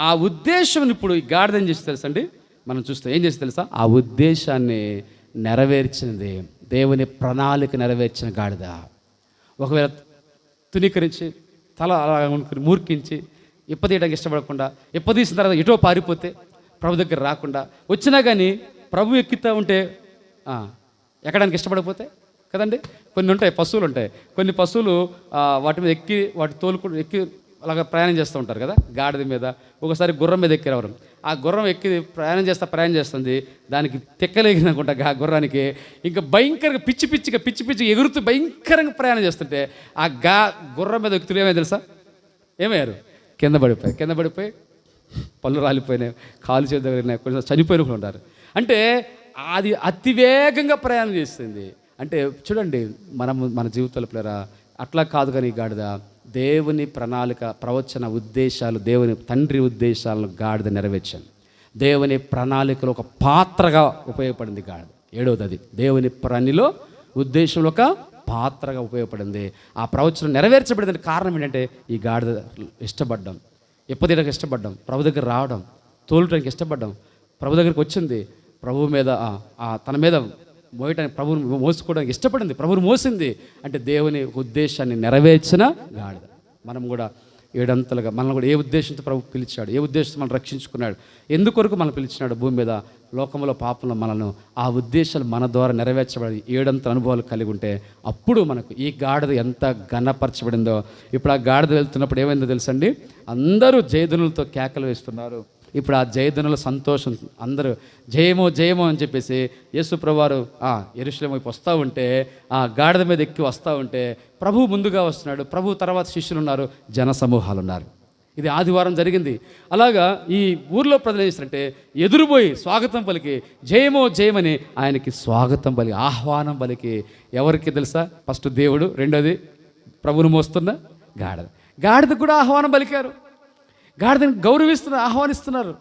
ఆ ఉద్దేశం ఇప్పుడు ఈ గాడిద ఏం చేసి తెలుసండి, మనం చూస్తే ఏం చేసి తెలుసా, ఆ ఉద్దేశాన్ని నెరవేర్చినది, దేవుని ప్రణాళిక నెరవేర్చిన గాడిద. ఒకవేళ తునీకరించి తల అలా మూర్ఖించి ఇప్పదీయడానికి ఇష్టపడకుండా, ఇప్పదీసిన తర్వాత ఎటో పారిపోతే, ప్రభు దగ్గర రాకుండా వచ్చినా కానీ ప్రభు ఎక్కుతూ ఉంటే ఎక్కడానికి ఇష్టపడకపోతే కదండి. కొన్ని ఉంటాయి, పశువులు ఉంటాయి, కొన్ని పశువులు వాటి మీద ఎక్కి వాటి తోలుకు ఎక్కి అలాగ ప్రయాణం చేస్తూ ఉంటారు కదా, గాడిద మీద. ఒకసారి గుర్రం మీద ఎక్కిరవరు, ఆ గుర్రం ఎక్కి ప్రయాణం చేస్తుంది, దానికి తెక్కలేగిననుకుంటా ఆ గుర్రానికి. ఇంకా భయంకరంగా పిచ్చి పిచ్చిగా ఎగురుతూ భయంకరంగా ప్రయాణం చేస్తుంటే ఆ గుర్రం మీద ఎక్కుతూ ఏమై తెలుసా, ఏమయ్యారు, కింద పడిపోయి పళ్ళు రాలిపోయినాయి, కాలు చేతి దగ్గర కొంచెం చనిపోయిన కూడా ఉంటారు. అంటే అది అతివేగంగా ప్రయాణం చేస్తుంది. అంటే చూడండి, మన జీవితాల పిల్లరా అట్లా కాదు. కానీ గాడిద దేవుని ప్రణాళిక, ప్రవచన ఉద్దేశాలు, దేవుని తండ్రి ఉద్దేశాలను గాడిద నెరవేర్చాను. దేవుని ప్రణాళికలో ఒక పాత్రగా ఉపయోగపడింది గాడిద. ఏడవది అది దేవుని పనిలో ఉద్దేశంలో ఒక పాత్రగా ఉపయోగపడింది. ఆ ప్రవచనం నెరవేర్చబడింది. కారణం ఏంటంటే ఈ గాడిద ఇష్టపడ్డాం, ఎప్పటికీ ఇష్టపడ్డాం, ప్రభు దగ్గర రావడం, తోలటానికి ఇష్టపడ్డాం, ప్రభు దగ్గరికి వచ్చింది, ప్రభు మీద తన మీద మోయటానికి, ప్రభువుని మోసుకోవడానికి ఇష్టపడింది, ప్రభువుని మోసింది. అంటే దేవుని ఉద్దేశాన్ని నెరవేర్చిన గాడిద. మనం కూడా ఏడంతలుగా మనల్ని కూడా ఏ ఉద్దేశంతో ప్రభు పిలిచాడు, ఏ ఉద్దేశంతో మనం రక్షించుకున్నాడు, ఎందుకొరకు మనం పిలిచినాడు భూమి మీద, లోకంలో పాపంలో మనను, ఆ ఉద్దేశాలు మన ద్వారా నెరవేర్చబడి ఏడంతల అనుభవాలు కలిగి ఉంటే అప్పుడు మనకు ఈ గాడిద ఎంత ఘనపరచబడిందో. ఇప్పుడు ఆ గాడిద వెళ్తున్నప్పుడు ఏమైందో తెలుసండి, అందరూ జయధ్వనులతో కేకలు వేస్తున్నారు. ఇప్పుడు ఆ జయధ్వనుల సంతోషం, అందరూ జయమో అని చెప్పేసి యేసు ప్రభువారు యెరూషలేము వైపు వస్తూ ఉంటే, ఆ గాడిద మీద ఎక్కి వస్తూ ఉంటే ప్రభు ముందుగా వస్తున్నాడు, ప్రభు తర్వాత శిష్యులు ఉన్నారు, జన సమూహాలు ఉన్నారు. ఇది ఆదివారం జరిగింది. అలాగా ఈ ఊర్లో ప్రజలు ఏం చేస్తారంటే ఎదురుపోయి స్వాగతం పలికి, జయమని ఆయనకి స్వాగతం పలికి, ఆహ్వానం పలికి. ఎవరికి తెలుసా, ఫస్ట్ దేవుడు, రెండోది ప్రభువును మోస్తున్న గాడిద కూడా ఆహ్వానం పలికారు. గాడిదని గౌరవిస్తున్నారు, ఆహ్వానిస్తున్నారు,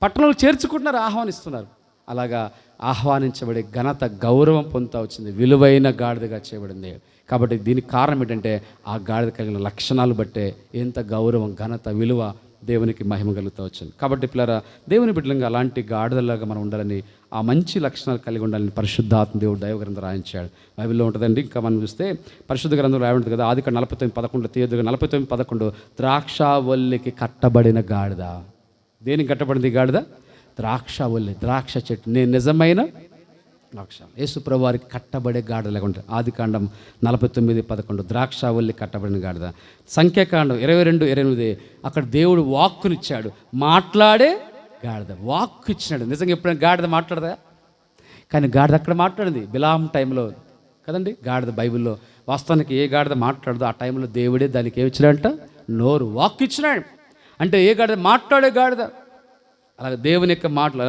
పట్టణంలో చేర్చుకుంటున్నారు, ఆహ్వానిస్తున్నారు. అలాగా ఆహ్వానించబడే ఘనత, గౌరవం పొందుతూ వచ్చింది. విలువైన గాడిదగా చేయబడింది. కాబట్టి దీనికి కారణం ఏంటంటే ఆ గాడిద కలిగిన లక్షణాలు బట్టే ఎంత గౌరవం, ఘనత, విలువ, దేవునికి మహిమ కలుగుతూ వచ్చింది. కాబట్టి పిల్లరా, దేవుని బిడ్డలంగా అలాంటి గాడిదలాగా మనం ఉండాలని, ఆ మంచి లక్షణాలు కలిగి ఉండాలని పరిశుద్ధాత్మ దేవుడు దైవ గ్రంథం రాయించాడు. బైబిల్లో ఉంటుందండి. ఇంకా మనం చూస్తే పరిశుద్ధ గ్రంథం రాయి ఉంటుంది కదా, ఆదికాండం 49:11 తీయదుగా 49:11 ద్రాక్షావల్లికి కట్టబడిన గాడిద. దేనికి కట్టబడింది గాడిద? ద్రాక్షావల్లి, ద్రాక్ష చెట్టు. నేను నిజమైన ద్రాక్ష. యేసుప్రభు వారికి కట్టబడే గాడిదలాగా ఉంటుంది. ఆదికాండం 49:11 ద్రాక్షావల్లి కట్టబడిన గాడిద. సంఖ్యాకాండం 22:28 అక్కడ దేవుడు వాక్కునిచ్చాడు, మాట్లాడే గాడిద. వాక్కు ఇచ్చినాడు. నిజంగా ఎప్పుడైనా గాడిద మాట్లాడదా? కానీ గాడిద అక్కడ మాట్లాడింది బిలాం టైంలో కదండి. గాడిద బైబిల్లో వాస్తవానికి ఏ గాడిద మాట్లాడదో ఆ టైంలో దేవుడే దానికి ఏమి ఇచ్చినాడంట? నోరు, వాక్కు ఇచ్చినాడు. అంటే ఏ గాడిద? మాట్లాడే గాడిద. అలాగే దేవుని యొక్క మాటలు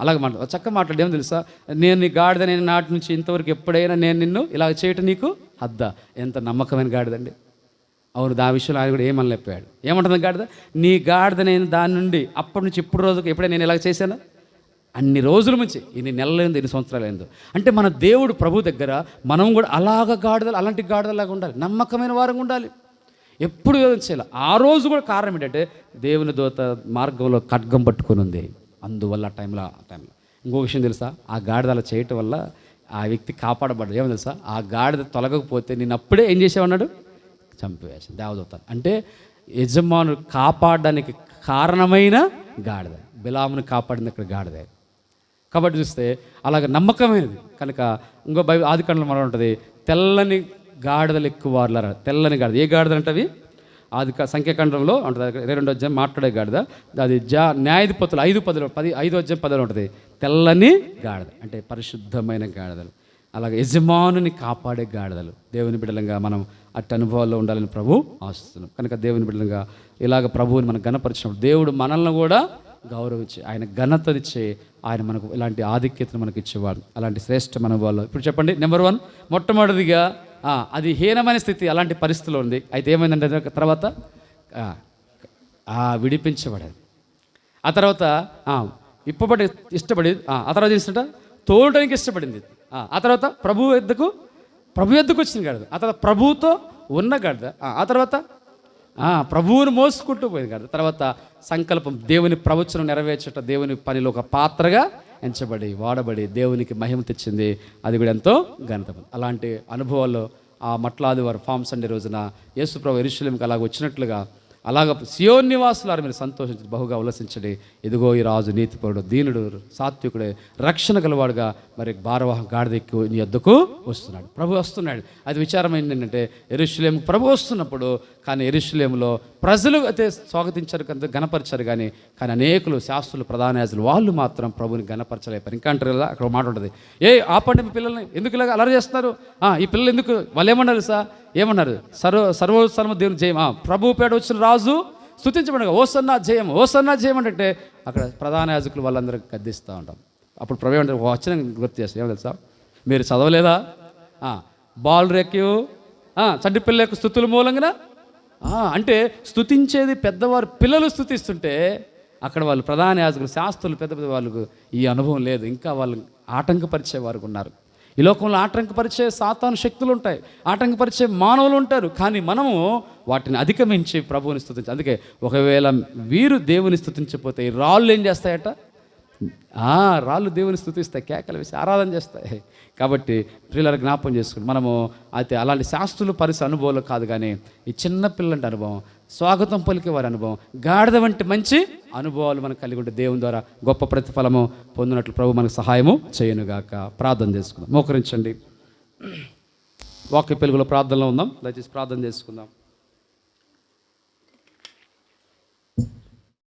అలాగే చక్కగా మాట్లాడు. ఏమో తెలుసా, నేను నీ గాడిద, నేను నాటి నుంచి ఇంతవరకు ఎప్పుడైనా నేను నిన్ను ఇలా చేయటం నీకు హద్దా. ఎంత నమ్మకమైన గాడిదండి. అవును, దా విషయంలో ఆయన కూడా ఏమనలేపాడు. ఏమంటుంది గాడిద? నీ గాడిద నేను దాని నుండి అప్పటి నుంచి ఇప్పుడు రోజుకి ఎప్పుడైనా నేను ఇలా చేశాను? అన్ని రోజుల నుంచి, ఇన్ని నెలలైంది, ఎన్ని సంవత్సరాలైందో. అంటే మన దేవుడు ప్రభు దగ్గర మనం కూడా అలాగ గాడిదలు, అలాంటి గాడిదలాగా ఉండాలి, నమ్మకమైన వారంగా ఉండాలి. ఎప్పుడు చేయాలి. ఆ రోజు కూడా కారణం ఏంటంటే దేవుని దూత మార్గంలో ఖడ్గం పట్టుకొని ఉంది. అందువల్ల ఆ టైంలో ఇంకో విషయం తెలుసా, ఆ గాడిద అలా చేయటం వల్ల ఆ వ్యక్తి కాపాడబడ్డాడు. ఏమో తెలుసా, ఆ గాడిద తొలగకపోతే నేను అప్పుడే ఏం చేసేవన్నాడు? చంపివేసాను దేవదూత. అంటే యజమానుడు కాపాడడానికి కారణమైన గాడిద. బిలామును కాపాడింది అక్కడ గాడిద. కాబట్టి చూస్తే అలాగ నమ్మకమైనది కనుక ఇంకో ఆదికాండంలో మనం ఉంటుంది, తెల్లని గాడిదలు ఎక్కువ వారులారా. తెల్లని గాడిద. ఏ గాడిద అంటే అది సంఖ్యాకాండంలో ఉంటుంది 22వ అధ్యాయం మాట్లాడే గాడిద. అది న్యాయాధిపతులు 5 అధ్యాయం 10 ఉంటుంది. తెల్లని గాడిద అంటే పరిశుద్ధమైన గాడిదలు. అలాగే యజమానుని కాపాడే గాడిదలు. దేవుని బిడ్డలంగా మనం అట్టి అనుభవాల్లో ఉండాలని ప్రభు ఆశిస్తున్నాం. కనుక దేవుని బిడ్డలంగా ఇలాగ ప్రభువుని మనం ఘనపరిచినప్పుడు దేవుడు మనల్ని కూడా గౌరవించి, ఆయన ఘనతనిచ్చే, ఆయన మనకు ఇలాంటి ఆధిక్యతను మనకు ఇచ్చేవాడు. అలాంటి శ్రేష్ఠ అనుభవాల్లో ఇప్పుడు చెప్పండి. నెంబర్ 1 మొట్టమొదటిదిగా అది హీనమైన స్థితి, అలాంటి పరిస్థితిలో ఉంది. అయితే ఏమైందంటే తర్వాత విడిపించబడేది. ఆ తర్వాత ఇప్పబడి ఇష్టపడి, ఆ తర్వాత చేసినట్ట తోడడానికి ఇష్టపడింది. ఆ తర్వాత ప్రభు ఎద్దుకు వచ్చింది గాడిద. ఆ తర్వాత ప్రభువుతో ఉన్న గాడిద. ఆ తర్వాత ప్రభువును మోసుకుంటూ పోయింది గాడిద. తర్వాత సంకల్పం, దేవుని ప్రవచనం నెరవేర్చట, దేవుని పనిలో ఒక పాత్రగా ఎంచబడి, వాడబడి దేవునికి మహిమ తెచ్చింది. అది కూడా ఎంతో ఘనత. అలాంటి అనుభవాల్లో ఆ మట్లాది వారు ఫామ్ సండే రోజున యేసుప్రభు యెరూషలేముకి అలాగ వచ్చినట్లుగా అలాగ సియోన్ నివాసులారు మీరు సంతోషించి బహుగా ఉల్లసించండి. ఇదిగో ఈ రాజు నీతిపరుడు, దీనుడు, సాత్వికుడే, రక్షణ గలవాడుగా మరి భారవాహం గాడిద ఎక్కి నీ వద్దకు వస్తున్నాడు. ప్రభు వస్తున్నాడు. అది విచారం ఏంటంటే యెరూషలేము ప్రభు వస్తున్నప్పుడు, కానీ యెరూషలేములో ప్రజలు అయితే స్వాగతించారు, గణపరిచారు. కానీ అనేకులు, శాస్త్రులు, ప్రధాన యాజకులు వాళ్ళు మాత్రం ప్రభుని గణపరచలేపారు. ఇంకా అంటారు కదా, అక్కడ మాట ఉంటుంది, ఆపండి మీ పిల్లల్ని, ఎందుకు ఇలాగ అలరి చేస్తున్నారు? ఈ పిల్లలు ఎందుకు? వాళ్ళు ఏమన్నారు సార్? ఏమన్నారు? సర్వోత్తమ దేవుని జయం, ప్రభు పేట వచ్చిన రాజు స్తుతించబడగా ఓసన్నా జయం, ఓసన్నా జయం అంటే అక్కడ ప్రధాన యాజకులు వాళ్ళందరికీ గద్దిస్తూ ఉంటాం. అప్పుడు ప్రభు అంటే వచ్చిన గుర్తు చేస్తాం. ఏమో తెలుసా, మీరు చదవలేదా? బాల్ రేక్యూ చంటి పిల్ల యొక్క స్తుతుల మూలంగా అంటే స్తుతించేది పెద్దవారు, పిల్లలు స్తుతిస్తుంటే అక్కడ వాళ్ళు ప్రధాన యాజకులు, శాస్త్రులు, పెద్ద వాళ్ళకు ఈ అనుభవం లేదు. ఇంకా వాళ్ళు ఆటంకపరిచే వారు ఉన్నారు. ఈ లోకంలో ఆటంకపరిచే సాతాను శక్తులు ఉంటాయి, ఆటంకపరిచే మానవులు ఉంటారు. కానీ మనము వాటిని అధిగమించి ప్రభువుని స్తుతించాలి. అందుకే ఒకవేళ వీరు దేవుని స్తుతించకపోతే ఈ రాళ్ళు ఏం చేస్తాయట? రాళ్ళు దేవుని స్తుతిస్తాయి, కేకలు వేసి ఆరాధన చేస్తాయి. కాబట్టి పిల్లల జ్ఞాపకం చేసుకుని మనము అయితే అలాంటి శాస్త్రులు పరిస్థితి అనుభవాలు కాదు, కానీ ఈ చిన్న పిల్లలంటి అనుభవం, స్వాగతం పలికే వారి అనుభవం, గాడిద వంటి మంచి అనుభవాలు మనకు కలిగి ఉంటే దేవుని ద్వారా గొప్ప ప్రతిఫలము పొందినట్లు ప్రభు మనకు సహాయము చేయనుగాక. ప్రార్థన చేసుకుందాం. మోకరించండి. వాక్య పెలుగులో ప్రార్థనలో ఉందాం. దయచేసి ప్రార్థన చేసుకుందాం.